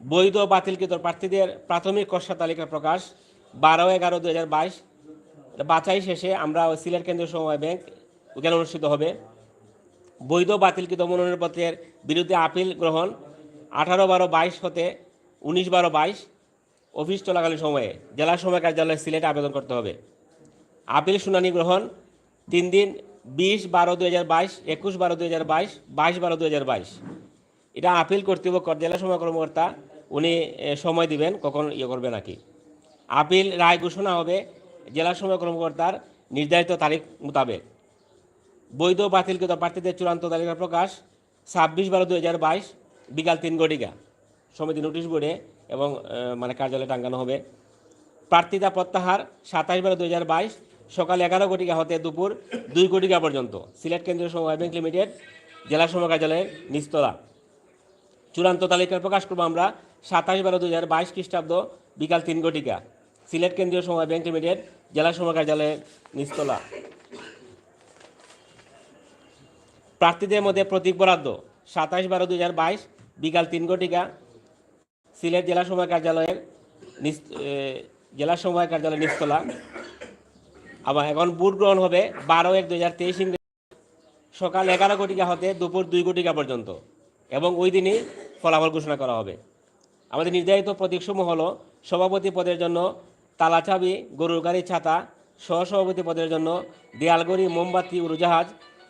S3: বৈধ বাতিলকৃত প্রার্থীদের প্রাথমিক খসড়া তালিকা প্রকাশ 12/11/2022। বাছাই শেষে আমরা সিলেট কেন্দ্রীয় সমবায় ব্যাংক ওখানে অনুষ্ঠিত হবে। বৈধ বাতিলকৃত মনোনয়নপত্রের বিরুদ্ধে আপিল গ্রহণ 18/12/22 হতে 19/12/22 অফিস চলাকালীন সময়ে জেলা সমবায় কার্যালয়ে সিলেটে আবেদন করতে হবে। আপিল শুনানি গ্রহণ 3 দিন 20/12/2022, 21/12/2022, 22/12/2022। এটা আপিল কর্তৃপক্ষ জেলা সমবায় কর্মকর্তা উনি সময় দিবেন কখন করবে নাকি। আপিল রায় ঘোষণা হবে জেলা সমবায় কর্মকর্তার নির্ধারিত তারিখ মোতাবেক। বৈধ বাতিলকৃত প্রার্থীদের চূড়ান্ত তালিকা প্রকাশ 26/12/2022 বিকাল 3 ঘটিকা সমিতি নোটিশ বোর্ডে এবং কার্যালয়ে টাঙ্গানো হবে। প্রার্থিতা প্রত্যাহার 27/12/2022 সকাল 11 ঘটিকা হতে দুপুর 2 ঘটিকা পর্যন্ত, সিলেট কেন্দ্রীয় সমবায় ব্যাংক লিমিটেড জেলা সমবায় কার্যালয়ের নিচতলা। চূড়ান্ত তালিকা প্রকাশ করবো আমরা 27/12/2022 খ্রিস্টাব্দ বিকাল 3 ঘটিকা, সিলেট কেন্দ্রীয় সমবায় ব্যাংক লিমিটেড জেলা সমবায় কার্যালয়ের নিচতলা। প্রার্থীদের মধ্যে প্রতীক বরাদ্দ 27/12/2022 বিকাল 3 ঘটিকা, সিলেট জেলা সমবায় কার্যালয়ের নিচতলা। আবার এখন ভোট গ্রহণ হবে 12/1/2023 সকাল 11 ঘটিকা হতে দুপুর 2 ঘটিকা পর্যন্ত এবং ওই দিনই ফলাফল ঘোষণা করা হবে। আমাদের নির্ধারিত প্রতীকসমূহ হলো সভাপতি পদের জন্য তালাচাবি, গরুর গাড়ি, ছাতা; সহসভাপতি পদের জন্য দেয়ালগড়ি, মোমবাতি, উড়োজাহাজ;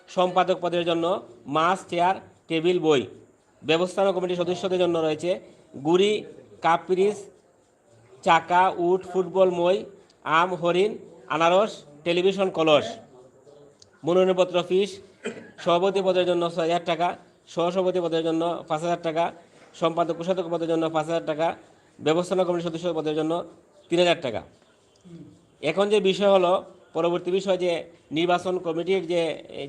S3: সম্পাদক পদের জন্য মাছ, চেয়ার, টেবিল, বই; ব্যবস্থাপনা কমিটির সদস্যদের জন্য রয়েছে গুড়ি, কাপ পিরিচ, চাকা, উট, ফুটবল, মই, আম, হরিণ, আনারস, টেলিভিশন, কলস। মনোনয়নপত্র ফিস সভাপতি পদের জন্য 6,000 টাকা, সহসভাপতি পদের জন্য 5,000 টাকা, সম্পাদক কোষাধ্যক্ষ পদের জন্য 5,000 টাকা, ব্যবস্থাপনা কমিটির সদস্য পদের জন্য 3,000 টাকা। এখন যে বিষয় হলো পরবর্তী বিষয় যে নির্বাচন কমিটির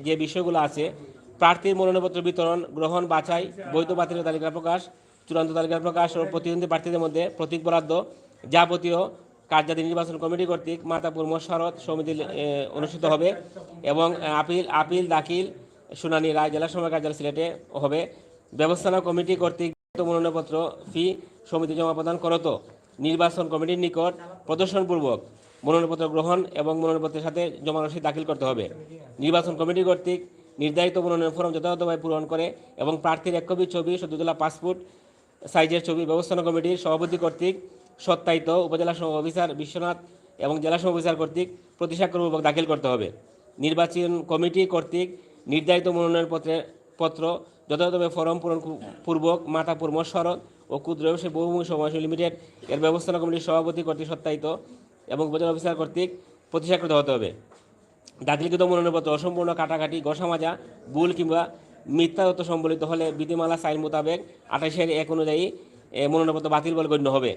S3: যে বিষয়গুলো আছে, প্রার্থীর মনোনয়নপত্র বিতরণ, গ্রহণ, বাছাই, বৈধ বাতিলের তালিকা প্রকাশ, চূড়ান্ত তালিকা প্রকাশ ও প্রতিদ্বন্দ্বী প্রার্থীদের মধ্যে প্রতীক বরাদ্দ যাবতীয় কার্যাদি নির্বাচন কমিটি কর্তৃক মাতাপুর মোশারত সমিতি অনুষ্ঠিত হবে এবং আপিল দাখিল শুনানি রায় জেলা সমবায় কার্যালয় সিলেটে হবে। ব্যবস্থাপনা কমিটি কর্তৃক মনোনয়নপত্র ফি সমিতি জমা প্রদান করত নির্বাচন কমিটির নিকট প্রদর্শনপূর্বক মনোনয়নপত্র গ্রহণ এবং মনোনয়নপত্রের সাথে জমা রসিদ দাখিল করতে হবে। নির্বাচন কমিটি কর্তৃক নির্ধারিত মনোনয়ন ফরম যথাযথভাবে পূরণ করে এবং প্রার্থীর 1 কপি ছবি, 14 পাসপোর্ট সাইজের ছবি ব্যবস্থাপনা কমিটির সভাপতি কর্তৃক সত্যায়িত উপজেলা অফিসার বিশ্বনাথ এবং জেলা অফিসার কর্তৃক প্রতিস্বাক্ষরপূর্বক দাখিল করতে হবে। নির্বাচন কমিটি কর্তৃক নির্ধারিত মনোনয়ন পত্র যথাযথভাবে ফরম পূরণ পূর্বক মাতাপুর মৎস্য ও ক্ষুদ্র ব্যবসায়ী বহুমুখী সমাজ লিমিটেড এর ব্যবস্থাপনা কমিটির সভাপতি কর্তৃক সত্যায়িত এবং উপজেলা অফিসার কর্তৃক প্রতিস্বাক্ষরিত হতে হবে। দাখিলকৃত মনোনয়নপত্র অসম্পূর্ণ, কাটাকাটি, ঘষামাজা, ভুল কিংবা মিথ্যা তথ্য সম্বলিত হলে বিধিমালা সাইন মোতাবেক 28-1 অনুযায়ী মনোনয়নপত্র বাতিল বলে গণ্য হবে।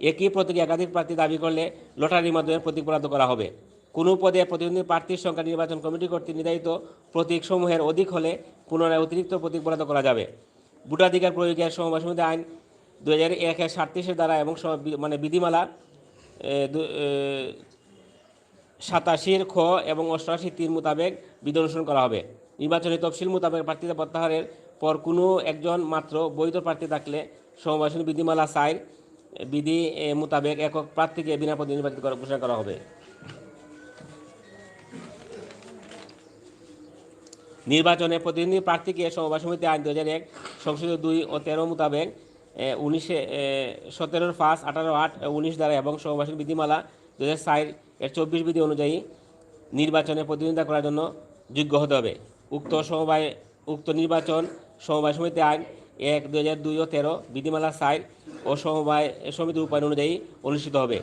S3: একই প্রতীকে একাধিক প্রার্থী দাবি করলে লটারির মাধ্যমে প্রতীক বরাদ্দ করা হবে। কোনো পদে প্রতিদ্বন্দ্বী প্রার্থীর সংখ্যা নির্বাচন কমিটি কর্তৃক নির্ধারিত প্রতীকসমূহের অধিক হলে পুনরায় অতিরিক্ত প্রতীক বরাদ্দ করা যাবে। ভোটাধিকার প্রয়োগের সমবায় সমিতি আইন 2001-এর 37 দ্বারা এবং বিধিমালা 87 খ এবং 88 মোতাবেক বিধি অনুসরণ করা হবে। নির্বাচনী তফসিল মোতাবেক প্রার্থীদের প্রত্যাহারের পর কোনো একজন মাত্র বৈধ প্রার্থী থাকলে সমবায় সমিতি বিধিমালা 4 বিধি মোতাবেক একক প্রার্থীকে বিনা পদে নির্বাচিত ঘোষণা করা হবে। নির্বাচনে প্রতিদ্বন্দ্বী প্রার্থীকে সমবায় সমিতি আইন 2001 সংশোধিত 2 ও 13 মোতাবেক 17-5, 18-8, 19 দ্বারা এবং সমবায় সমিতি বিধিমালা 2004-এর 24 বিধি অনুযায়ী নির্বাচনে প্রতিদ্বন্দ্বিতা করার জন্য যোগ্য হতে হবে। উক্ত নির্বাচন সমবায় সমিতি আইন 1, 2002 ও 13 বিধিমালা 4 ও সমবায় সমিতির উপায়ন অনুযায়ী অনুষ্ঠিত হবে।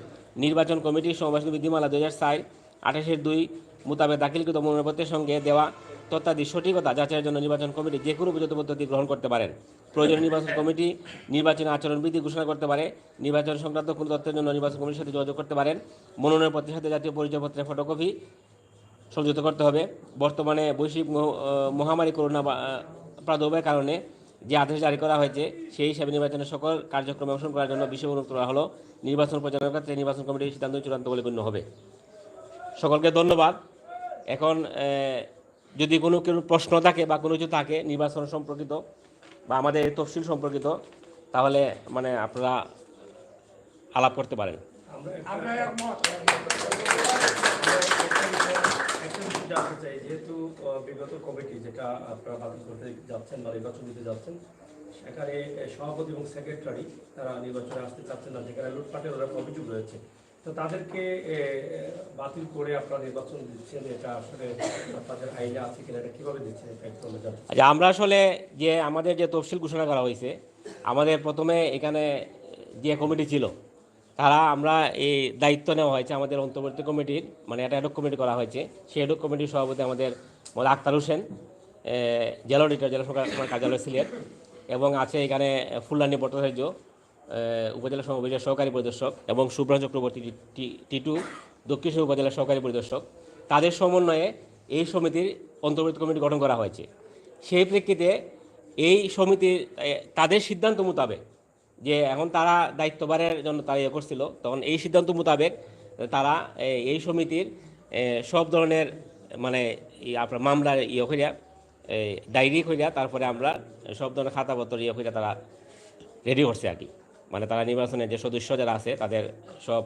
S3: নির্বাচন কমিটি সমবায় সমিতি বিধিমালা 2004-28-2 মোতাবেক দাখিলকৃত মনোনয়নপত্রের সঙ্গে দেওয়া তথ্যাদি সঠিকতা যাচাইয়ের জন্য নির্বাচন কমিটি যে কোনো উপযুক্ত পদ্ধতি গ্রহণ করতে পারেন। প্রয়োজনে নির্বাচন কমিটি নির্বাচনী আচরণবিধি ঘোষণা করতে পারে। নির্বাচন সংক্রান্ত কোনো তথ্যের জন্য নির্বাচন কমিটির সাথে যোগাযোগ করতে পারেন। মনোনয়নপত্রের সাথে জাতীয় পরিচয়পত্রের ফটোকপি সংযুক্ত করতে হবে। বর্তমানে বৈশ্বিক মহামারী করোনা প্রাদুর্ভাবের কারণে যে আদেশ জারি করা হয়েছে সেই হিসাবে নির্বাচনের সকল কার্যক্রমে অংশগ্রহণ করার জন্য বিষয় অনুরোধ করা হলো। নির্বাচন পরিচালনার ক্ষেত্রে নির্বাচন কমিটির সিদ্ধান্ত চূড়ান্ত বলে গণ্য হবে। সকলকে ধন্যবাদ। এখন যদি কোনো প্রশ্ন থাকে বা কোনো কিছু থাকে নির্বাচন সম্পর্কিত বা আমাদের তফসিল সম্পর্কিত, তাহলে আপনারা আলাপ করতে পারেন।
S9: জানতে চাই, যেহেতু বিগত কমিটি যেটা আপনারা বাতিল করতে যাচ্ছেন বা নির্বাচন দিতে যাচ্ছেন, সেখানে সভাপতি এবং সেক্রেটারি তারা নির্বাচনে আসতে চাচ্ছেন না, যেখানে লুটপাটের ওরা অভিযোগ রয়েছে, তো তাদেরকে বাতিল করে আপনারা নির্বাচন দিচ্ছেন, এটা আসলে আপনাদের আইনে আছে কিনা, এটা কীভাবে দিচ্ছেন?
S3: আচ্ছা, আমরা আসলে যে আমাদের যে তফসিল ঘোষণা করা হয়েছে, আমাদের প্রথমে এখানে যে কমিটি ছিল তারা আমরা এই দায়িত্ব নেওয়া হয়েছে আমাদের অন্তর্বর্তী কমিটির, একটা অ্যাডক কমিটি করা হয়েছে। সেই অ্যাডক কমিটির সভাপতি আমাদের আক্তার হোসেন, জেলা অডিটর, জেলা সরকার কার্যালয় সিলেট, এবং আছে এখানে ফুলরানী ভট্টাচার্য, উপজেলা সমাবেশের সহকারী পরিদর্শক, এবং সুব্রত চক্রবর্তী টিটু, দক্ষিণ উপজেলার সহকারী পরিদর্শক। তাদের সমন্বয়ে এই সমিতির অন্তর্বর্তী কমিটি গঠন করা হয়েছে। সেই প্রেক্ষিতে এই সমিতির তাদের সিদ্ধান্ত মোতাবেক যে এখন তারা দায়িত্বভারের জন্য তারা করছিল, তখন এই সিদ্ধান্ত মোতাবেক তারা এই সমিতির সব ধরনের আপনার মামলার করিয়া ডায়েরি করিয়া তারপরে আমরা সব ধরনের খাতাপত্র করিয়া তারা রেডি করছে আর কি। তারা নির্বাচনের যে সদস্য যারা আছে তাদের সব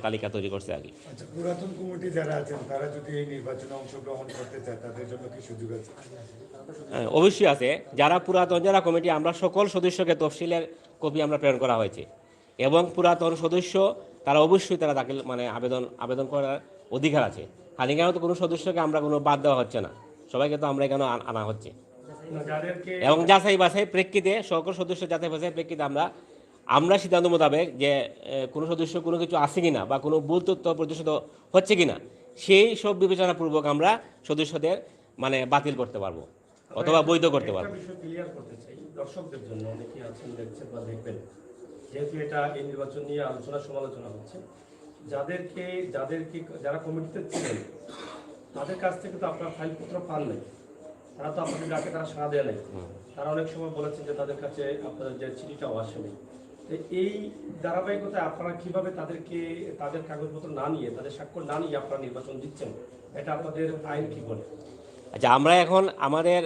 S3: তালিকা তৈরি করছে আর কি।
S1: আচ্ছা, পুরাতন কমিটি যারা আছেন তারা যদি এই নির্বাচনে অংশগ্রহণ করতে চায় তাদের জন্য কি সুযোগ আছে?
S3: অবশ্যই আছে। যারা পুরাতন যারা কমিটি, আমরা সকল সদস্যকে তফসিলের কপি আমরা প্রেরণ করা হয়েছে, এবং পুরাতন সদস্য তারা অবশ্যই তারা দাখিল আবেদন করার অধিকার আছে। খালি কেন তো কোনো সদস্যকে আমরা কোনো বাদ দেওয়া হচ্ছে না, সবাইকে তো আমরা এখানে আনা হচ্ছে। এবং যাচাই বাছাই প্রেক্ষিতে সকল সদস্য যাচাই বাছাই প্রেক্ষিতে আমরা সিদ্ধান্ত মোতাবেক যে কোনো সদস্য কোনো কিছু আছে কিনা বা কোনো ভুল তথ্য প্রদর্শিত হচ্ছে কিনা, সেই সব বিবেচনাপূর্বক আমরা সদস্যদের বাতিল করতে পারবো অথবা বৈধ করতে পারবো।
S9: ক্লিয়ার করতে চাই দর্শকদের জন্য, অনেকেই আছেন দেখছেন বা দেখবেন, যেহেতু এটা এই নির্বাচন নিয়ে আলোচনা সমালোচনা হচ্ছে, যারা কমিটিতে ছিলেন তাদের কাছ থেকে তো আপনার ফাইলপত্র পান নাই, তারা তো আপনাদের ডাকে তারা সাড়া দেয় নাই। তারা অনেক সময় বলেছেন যে তাদের কাছে আপনাদের যে চিঠিটাও আসেনি। এই ধারাবাহিকতায় আপনারা কিভাবে তাদের কাগজপত্র না নিয়ে, তাদের স্বাক্ষর না নিয়ে আপনারা নির্বাচন দিচ্ছেন, এটা আপনাদের আইন কি বলে?
S3: আচ্ছা, আমরা এখন আমাদের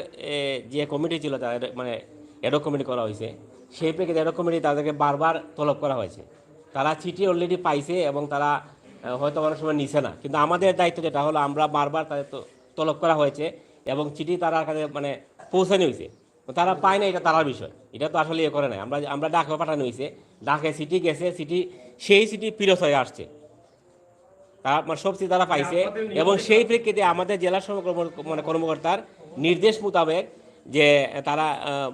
S3: যে কমিটি ছিল তাদের অ্যাডক কমিটি করা হয়েছে, সেই প্রেক্ষিতে অ্যাডক কমিটি তাদেরকে বারবার তলব করা হয়েছে। তারা চিঠি অলরেডি পাইছে এবং তারা হয়তো অনেক সময় নিছে না, কিন্তু আমাদের দায়িত্ব যেটা হলো আমরা বারবার তাদের তলব করা হয়েছে এবং চিঠি তারা কাছে পৌঁছানো হয়েছে, তারা পায় না, এটা তারার বিষয়, এটা তো আসলে ইয়ে করে নাই। আমরা ডাকে পাঠানো হয়েছে, ডাকে সিটি গেছে, সেই সিটি ফিরত হয়ে আসছে, তারা মানে সব সিটি তারা পাইছে। এবং সেই প্রেক্ষিতে আমাদের জেলা মানে কর্মকর্তার নির্দেশ মোতাবেক যে তারা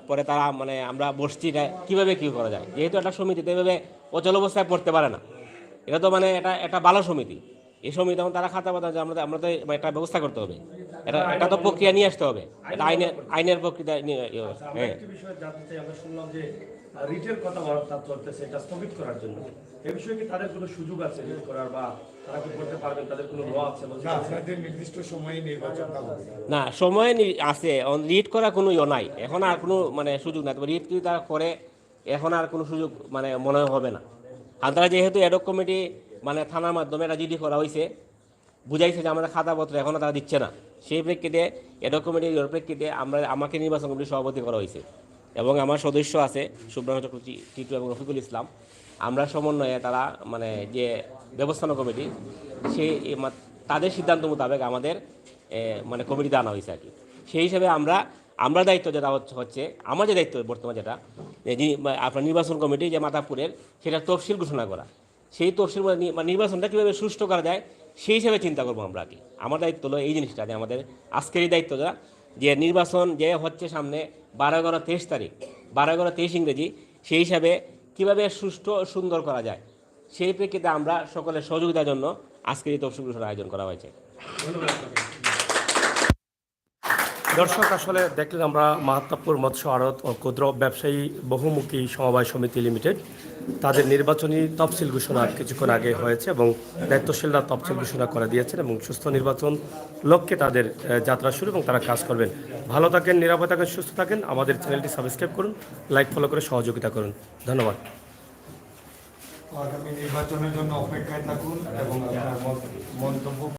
S3: পরে তারা মানে আমরা বসছি এটা কীভাবে কী করা যায়, যেহেতু একটা সমিতিতে এভাবে অচল অবস্থায় পড়তে পারে না, এটা তো মানে এটা ভালো সমিতি। এই সমিতি তখন তারা খাতা পাতা আমরা তো একটা ব্যবস্থা করতে হবে, এটা তো প্রক্রিয়া নিয়ে আসতে হবে, এটা আইনের প্রক্রিয়া
S9: আমরা একটি বিষয় জানতে চাই, আমরা শুনলাম যে রিটের কথা বার্তা চলতেছে এটা স্থগিত করার জন্য, এই বিষয়ে কি তাদের কোনো সুযোগ আছে রিট করার, বা তারা কি করতে পারবেন, তাদের কোনো ল আছে?
S1: না, আপনাদের নির্দিষ্ট সময়ে নির্বাচনটা হবে
S3: না, সময় আছে, রিট করা কোনো ইয়ে নাই এখন, আর কোনো মানে সুযোগ নাই। তবে রিট যদি তারা করে এখন আর কোনো সুযোগ মানে মনে হবে না। আর তারা যেহেতু অ্যাডক কমিটি মানে থানার মাধ্যমে এটা জিডি করা হয়েছে, বুঝাইছে যে আমাদের খাতাপত্র এখনও তারা দিচ্ছে না, সেই প্রেক্ষিতে অ্যাডক কমিটির প্রেক্ষিতে আমাকে নির্বাচন কমিটির সভাপতি করা হয়েছে এবং আমার সদস্য আছে সুব্রাংশু চক্রবর্তী, টিটু এবং রফিকুল ইসলাম। আমরা সমন্বয়ে তারা মানে যে ব্যবস্থাপনা কমিটি সেই তাদের সিদ্ধান্ত মোতাবেক আমাদের মানে কমিটিতে আনা হয়েছে আর কি। সেই হিসাবে আমরা দায়িত্ব যেটা হচ্ছে আমার যে দায়িত্ব বর্তমানে যেটা আপনার নির্বাচন কমিটি যে মাতাপুরের, সেটা তফসিল ঘোষণা করা, সেই তফসিল নির্বাচনটা কীভাবে সুষ্ঠু করা যায় সেই হিসাবে চিন্তা করবো আমরা আর কি। আমার দায়িত্ব হলো এই জিনিসটা, যে আমাদের আজকেরই দায়িত্বটা যে নির্বাচন যে হচ্ছে সামনে 12-11-23 তারিখ, 12-11-23 ইংরেজি, সেই হিসাবে কীভাবে সুষ্ঠু সুন্দর করা যায় সেই প্রেক্ষিতে আমরা সকলের সহযোগিতার জন্য আজকের এই তফসিল ঘোষণার আয়োজন করা হয়েছে।
S9: দর্শক, আসলে দেখলেন আমরা মাহাত্মাপুর মৎস্য আড়ত ও ক্ষুদ্র ব্যবসায়ী বহুমুখী সমবায় সমিতি লিমিটেড তাদের নির্বাচনী তফসিল ঘোষণা কিছুক্ষণ আগে হয়েছে এবং দায়িত্বশীলরা তফসিল ঘোষণা করে দিয়েছেন এবং সুস্থ নির্বাচন লক্ষ্যে তাদের যাত্রা শুরু এবং তারা কাজ করবেন। ভালো থাকেন, নিরাপদ থাকেন, সুস্থ থাকেন। আমাদের চ্যানেলটি সাবস্ক্রাইব করুন, লাইক ফলো করে সহযোগিতা করুন। ধন্যবাদ।
S1: আগামী নির্বাচনের জন্য অপেক্ষায় থাকুন এবং আপনার মন্তব্য